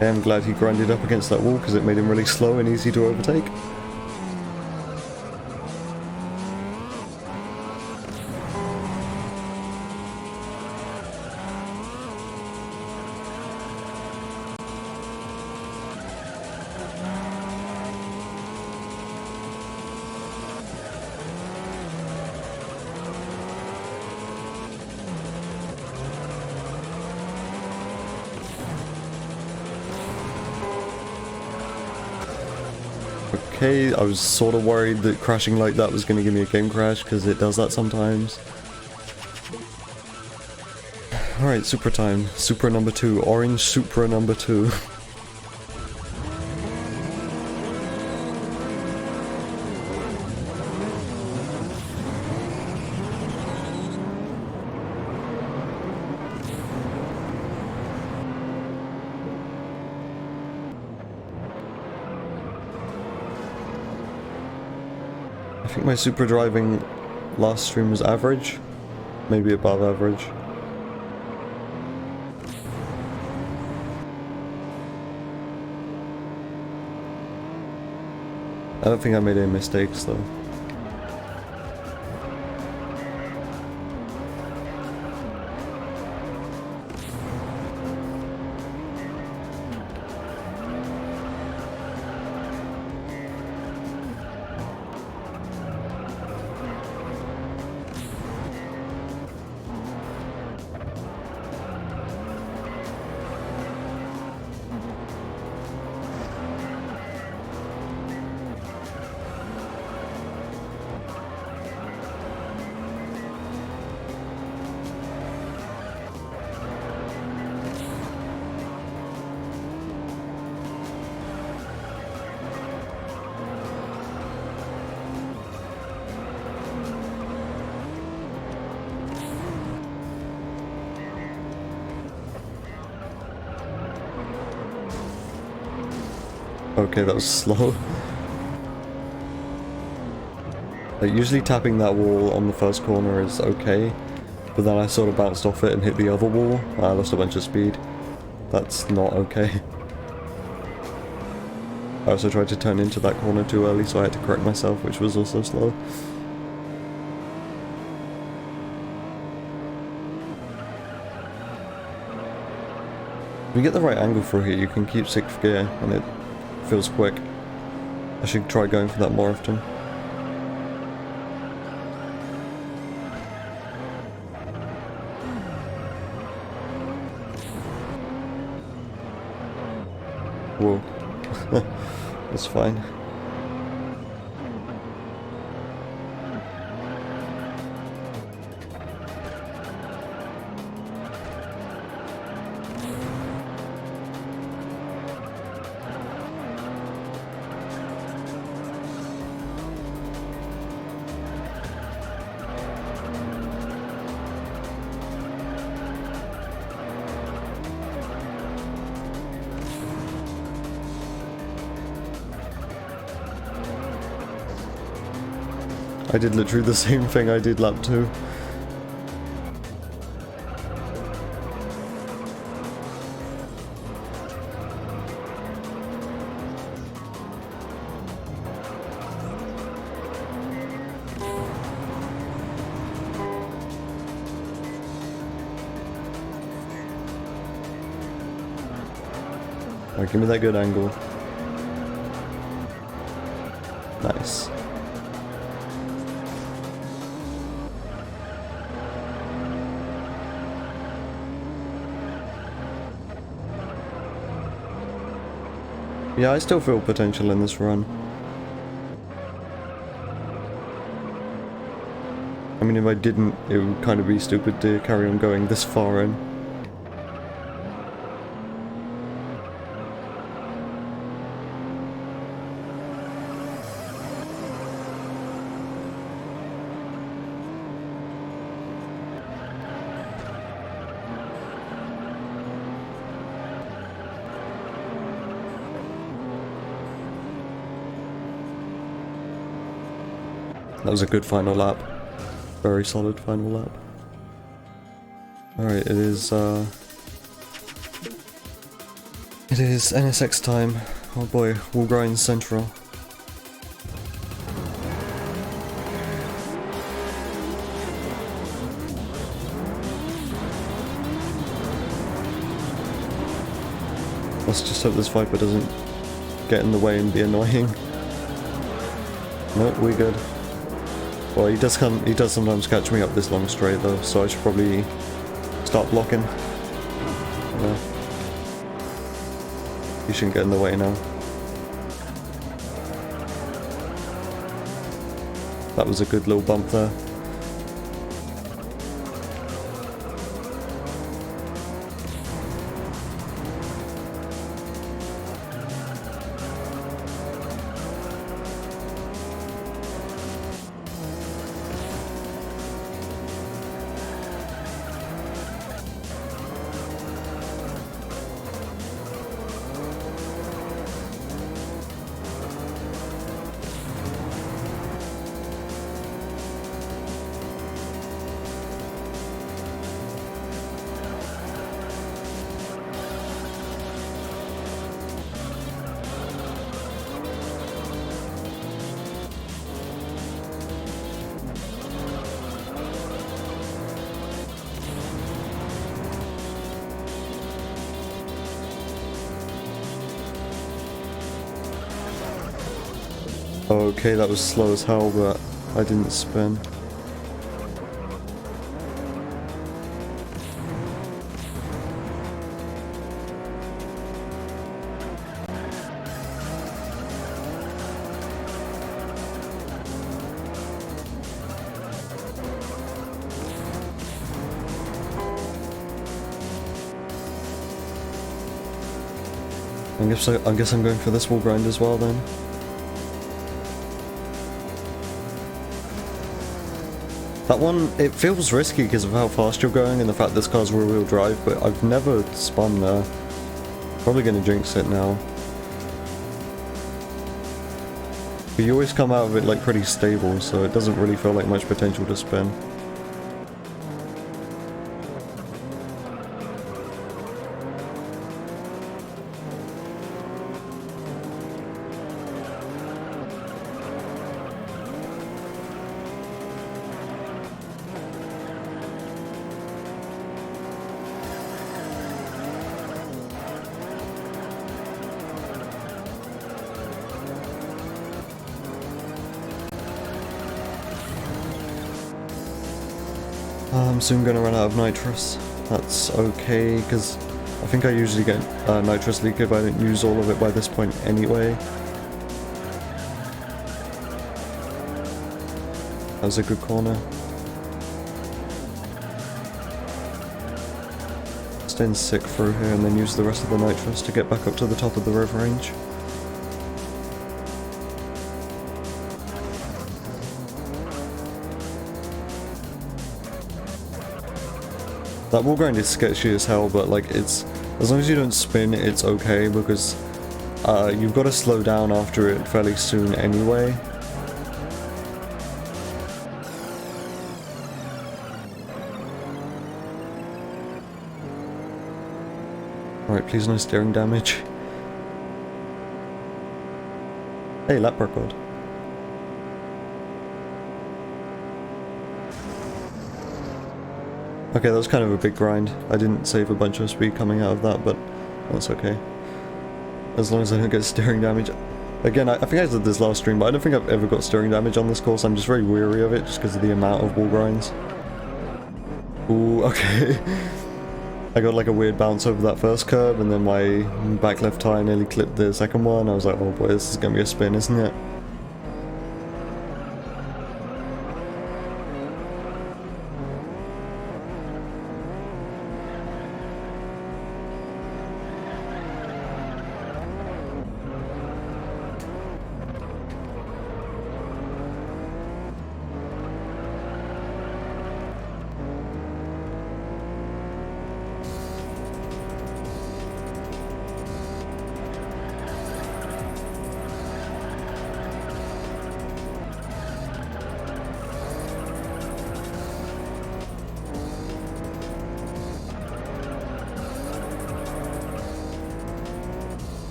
I'm glad he grinded up against that wall because it made him really slow and easy to overtake. Okay, I was sort of worried that crashing like that was going to give me a game crash, because it does that sometimes. Alright, Supra time. Supra number 2. Orange Supra number 2. I think my Supra driving last stream was average, maybe above average. I don't think I made any mistakes though. Okay, that was slow. Like, usually tapping that wall on the first corner is okay, but then I sort of bounced off it and hit the other wall. I lost a bunch of speed. That's not okay. I also tried to turn into that corner too early, so I had to correct myself, which was also slow. If you get the right angle for here, you can keep 6th gear, and it feels quick. I should try going for that more often. Whoa. That's fine. I did literally the same thing I did lap 2. Alright, give me that good angle. Nice. Yeah, I still feel potential in this run. I mean, if I didn't, it would kind of be stupid to carry on going this far in. That was a good final lap. Very solid final lap. Alright, it is NSX time. Oh boy, Wall Grind Central. Let's just hope this Viper doesn't get in the way and be annoying. Nope, we're good. Well, he does sometimes catch me up this long straight though, so I should probably start blocking. Yeah. He shouldn't get in the way now. That was a good little bump there. Okay, that was slow as hell, but I didn't spin. I guess I'm going for this wall grind as well then. That one, it feels risky because of how fast you're going and the fact this car's rear-wheel drive, but I've never spun there. Probably gonna jinx it now. But you always come out of it like pretty stable, so it doesn't really feel like much potential to spin. I'm soon gonna run out of nitrous. That's okay, because I think I usually get nitrous leak if I don't use all of it by this point anyway. That was a good corner. Stay in sick through here and then use the rest of the nitrous to get back up to the top of the river range. That wall grind is sketchy as hell, but like it's, as long as you don't spin, it's okay, because you've got to slow down after it fairly soon anyway. Alright, please no steering damage. Hey, lap record. Okay, that was kind of a big grind. I didn't save a bunch of speed coming out of that, but that's okay. As long as I don't get steering damage. Again, I think I said this last stream, but I don't think I've ever got steering damage on this course. I'm just very weary of it, just because of the amount of wall grinds. Ooh, okay. I got like a weird bounce over that first curb, and then my back left tire nearly clipped the second one. I was like, oh boy, this is gonna be a spin, isn't it?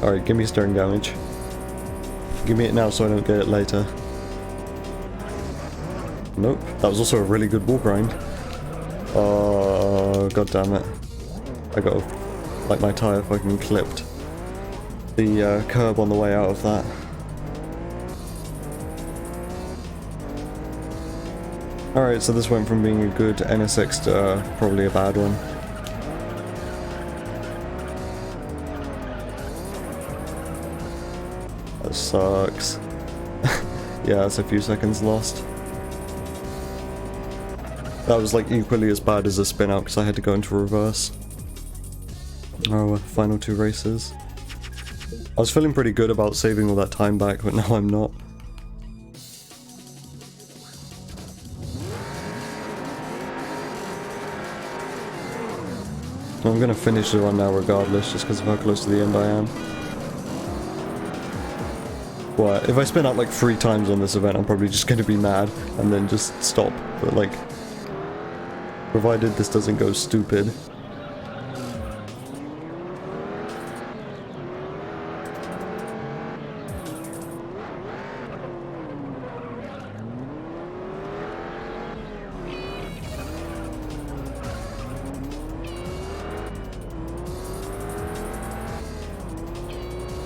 Alright, give me steering damage. Give me it now so I don't get it later. Nope, that was also a really good wall grind. Oh, god damn it. I got, like, my tyre fucking clipped the curb on the way out of that. Alright, so this went from being a good NSX to probably a bad one. That sucks. Yeah, that's a few seconds lost. That was like equally as bad as a spin out because I had to go into reverse. Oh, final two races. I was feeling pretty good about saving all that time back, but now I'm not. I'm gonna finish the run now regardless, just because of how close to the end I am. What? If I spin out like 3 times on this event, I'm probably just gonna be mad and then just stop. But like, provided this doesn't go stupid.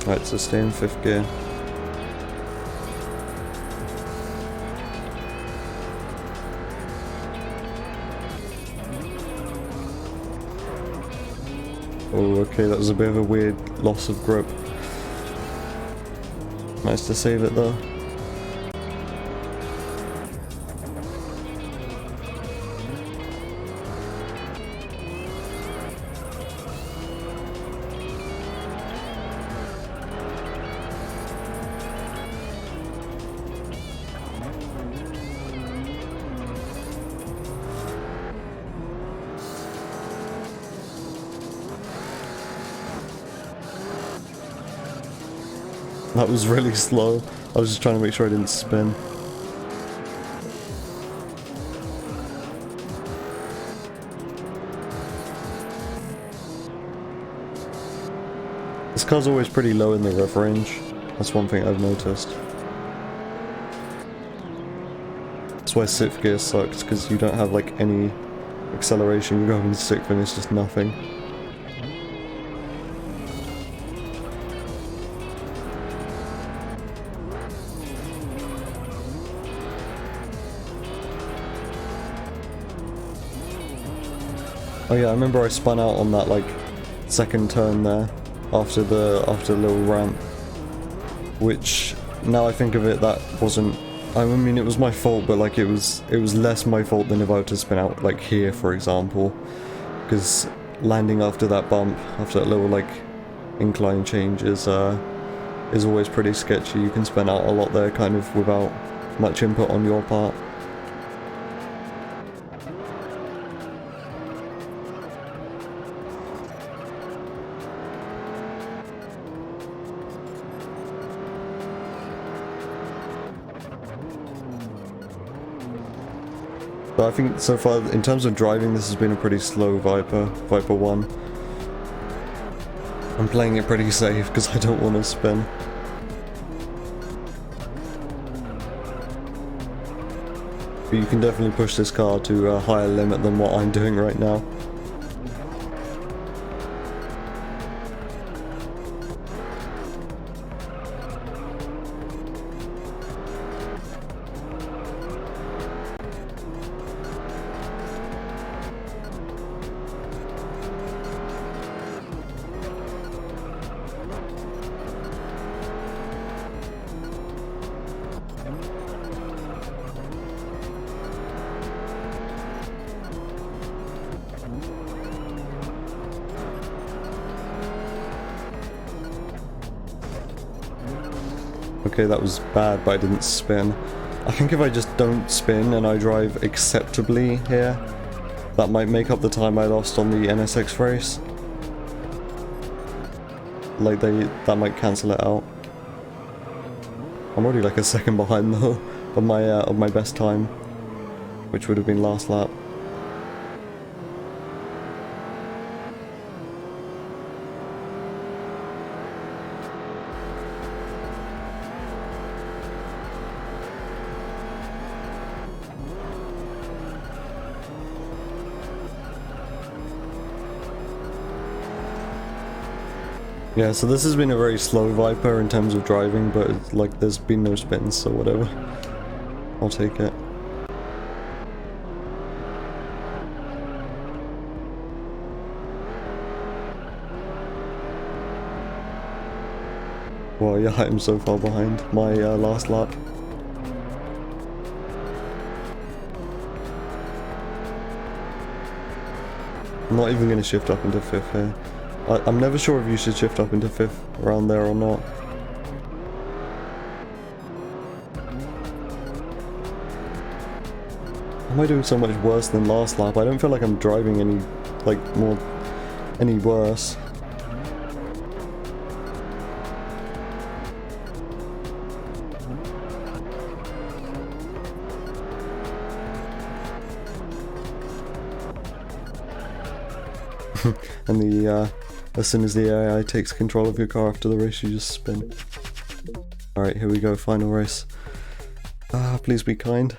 Right, so stay in 5th gear. Oh, okay, that was a bit of a weird loss of grip. Nice to save it though. That was really slow. I was just trying to make sure I didn't spin. This car's always pretty low in the rev range. That's one thing I've noticed. That's why 6th gear sucks, because you don't have like any acceleration. You go in 6th and it's just nothing. Oh yeah, I remember I spun out on that like second turn there after the little ramp, which now I think of it, that wasn't, I mean it was my fault, but like it was less my fault than if I were to spin out like here, for example, because landing after that bump, after that little like incline change is always pretty sketchy. You can spin out a lot there kind of without much input on your part. But I think so far, in terms of driving, this has been a pretty slow Viper 1. I'm playing it pretty safe because I don't want to spin. But you can definitely push this car to a higher limit than what I'm doing right now. Okay, that was bad, but I didn't spin. I think if I just don't spin and I drive acceptably here, that might make up the time I lost on the NSX race. Like that might cancel it out. I'm already like a second behind though of my best time, which would have been last lap. Yeah, so this has been a very slow Viper in terms of driving, but it's like there's been no spins, so whatever. I'll take it. Well, yeah, I'm so far behind my last lap. I'm not even going to shift up into 5th here. I'm never sure if you should shift up into 5th around there or not. Am I doing so much worse than last lap? I don't feel like I'm driving any, any worse. And as soon as the AI takes control of your car after the race, you just spin. Alright, here we go, final race. Please be kind.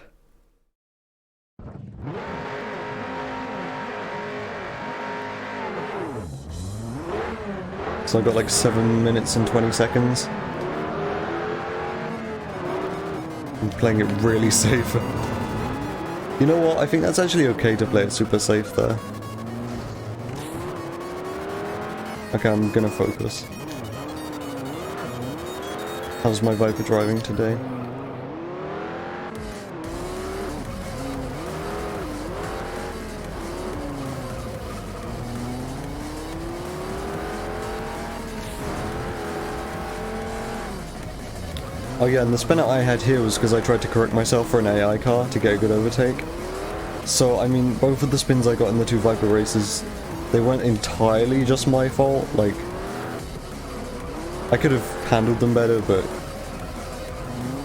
So I've got like 7 minutes and 20 seconds. I'm playing it really safe. You know what, I think that's actually okay to play it super safe there. Okay, I'm gonna focus. How's my Viper driving today? Oh yeah, and the spin out I had here was because I tried to correct myself for an AI car to get a good overtake. So, I mean, both of the spins I got in the 2 Viper races, they weren't entirely just my fault, like... I could have handled them better, but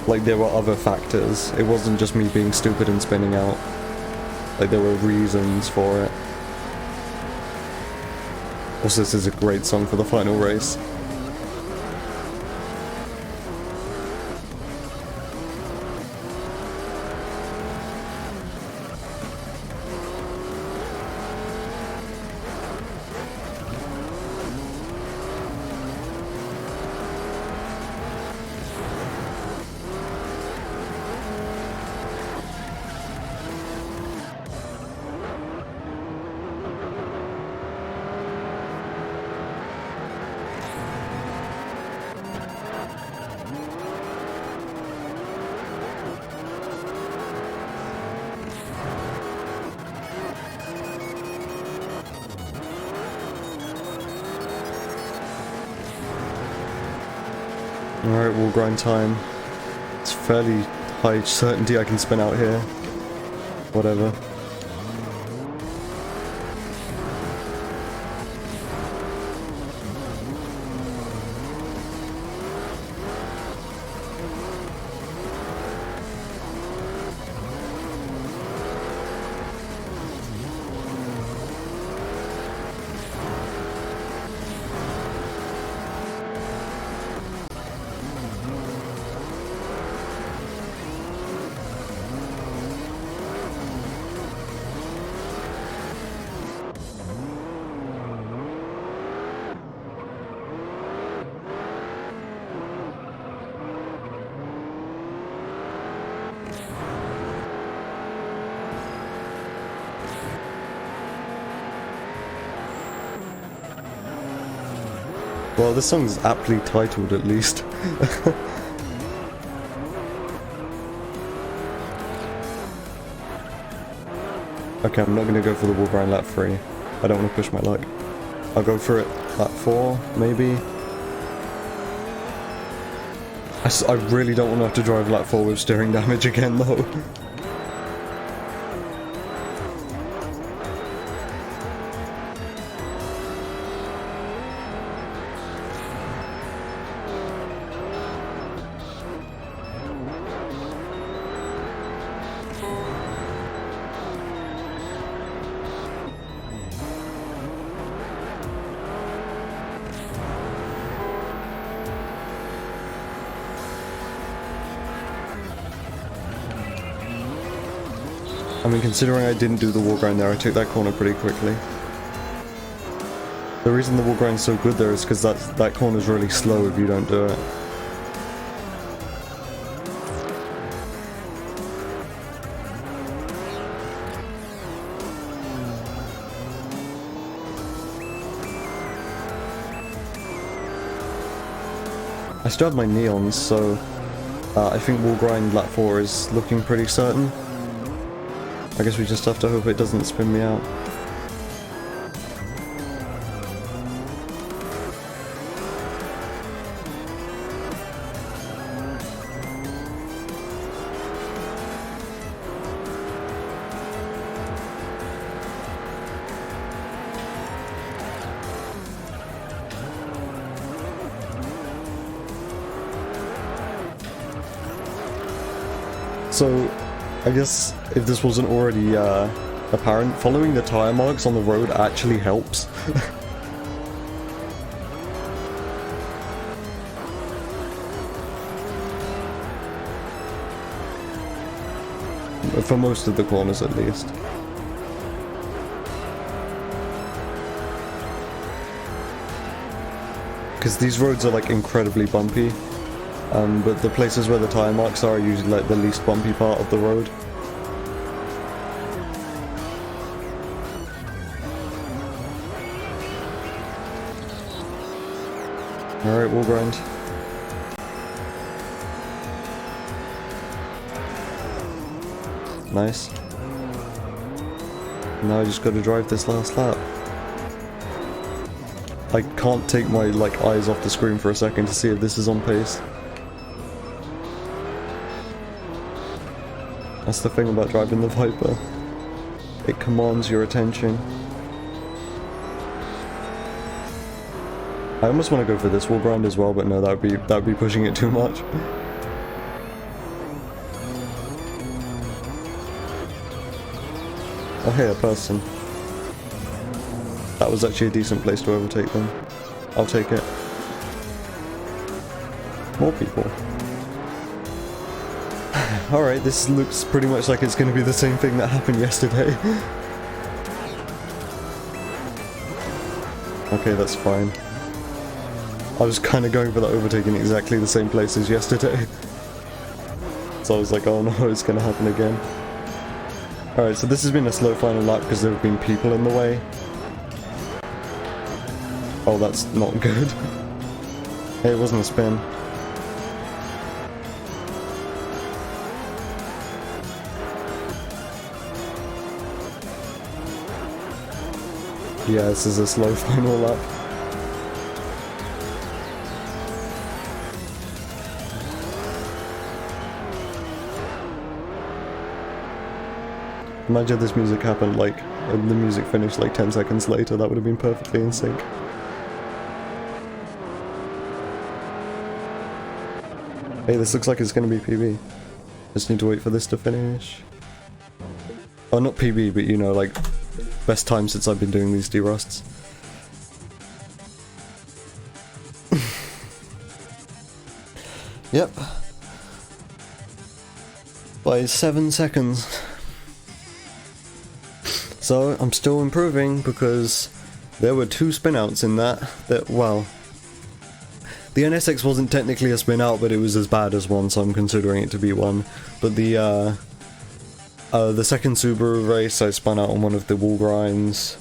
like there were other factors. It wasn't just me being stupid and spinning out. Like there were reasons for it. Also, this is a great song for the final race. Alright, wall grind time. It's fairly high certainty I can spin out here. Whatever. Well, this song's aptly titled, at least. Okay, I'm not going to go for the wall grind lap 3. I don't want to push my luck. I'll go for it lap 4, maybe. I really don't want to have to drive lap 4 with steering damage again, though. I mean, considering I didn't do the wall grind there, I took that corner pretty quickly. The reason the wall grind's so good there is because that corner's really slow if you don't do it. I still have my neons, so I think wall grind lap 4 is looking pretty certain. I guess we just have to hope it doesn't spin me out. So, I guess if this wasn't already apparent, following the tire marks on the road actually helps. For most of the corners, at least. Because these roads are like incredibly bumpy. But the places where the tire marks are usually like the least bumpy part of the road. Alright, wall grind. Nice. Now I just gotta drive this last lap. I can't take my eyes off the screen for a second to see if this is on pace. That's the thing about driving the Viper. It commands your attention. I almost want to go for this wall grind as well, but no, that would be pushing it too much. Oh hey, a person. That was actually a decent place to overtake them. I'll take it. More people. Alright, this looks pretty much like it's going to be the same thing that happened yesterday. Okay, that's fine. I was kind of going for that overtake in exactly the same place as yesterday. So I was like, oh no, it's going to happen again. Alright, so this has been a slow final lap because there have been people in the way. Oh, that's not good. Hey, it wasn't a spin. Yeah, this is a slow final lap. Imagine this music happened like, and the music finished like 10 seconds later, that would have been perfectly in sync. Hey, this looks like it's gonna be PB. Just need to wait for this to finish. Oh, not PB, but you know, like, best time since I've been doing these derusts. Yep. By 7 seconds. So, I'm still improving because there were 2 spinouts in that, well, the NSX wasn't technically a spin out, but it was as bad as one, so I'm considering it to be one. But the second Subaru race, I spun out on one of the wall grinds.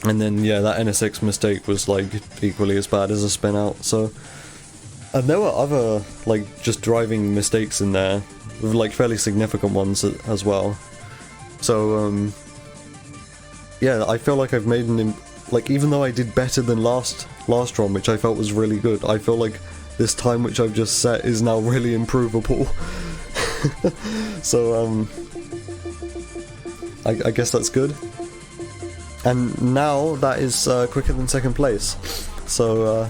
And then, yeah, that NSX mistake was, like, equally as bad as a spin out, so... And there were other, like, just driving mistakes in there, like, fairly significant ones as well. So, yeah, I feel like I've made like, even though I did better than last run, which I felt was really good, I feel like this time which I've just set is now really improvable. So, I guess that's good. And now that is quicker than second place. So,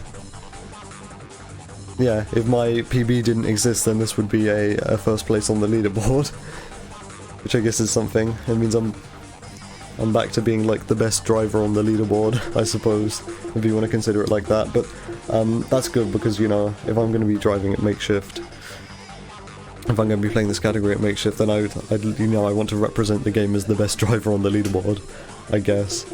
yeah, if my PB didn't exist, then this would be a first place on the leaderboard. Which I guess is something. It means I'm back to being like the best driver on the leaderboard, I suppose, if you want to consider it like that. But that's good because, you know, if I'm going to be driving at makeshift, if I'm going to be playing this category at makeshift, then I want to represent the game as the best driver on the leaderboard, I guess.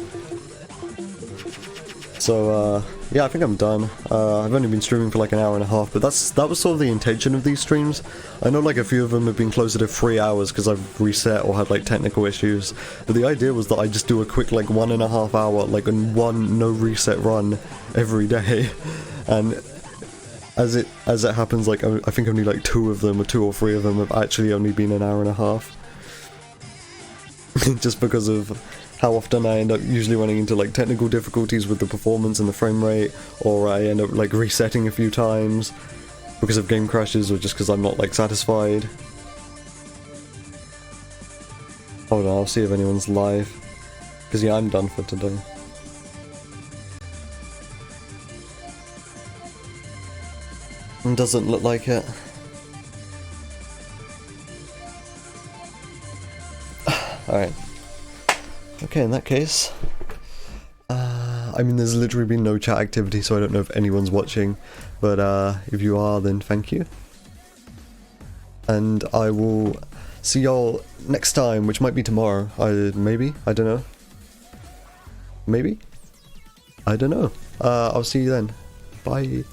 So, yeah, I think I'm done. I've only been streaming for like an hour and a half, but that was sort of the intention of these streams. I know like a few of them have been closer to 3 hours because I've reset or had like technical issues, but the idea was that I just do a quick like 1.5 hour, like one no reset run every day, and as it happens, like I think only like 2 of them, or 2 or 3 of them have actually only been an hour and a half. Just because of how often I end up usually running into like technical difficulties with the performance and the frame rate, or I end up like resetting a few times because of game crashes or just because I'm not like satisfied. Hold on, I'll see if anyone's live, because yeah, I'm done for today. It doesn't look like it. Alright. Okay, in that case, I mean, there's literally been no chat activity, so I don't know if anyone's watching, but if you are, then thank you. And I will see y'all next time, which might be tomorrow. Maybe? I don't know. Maybe? I don't know. I'll see you then. Bye.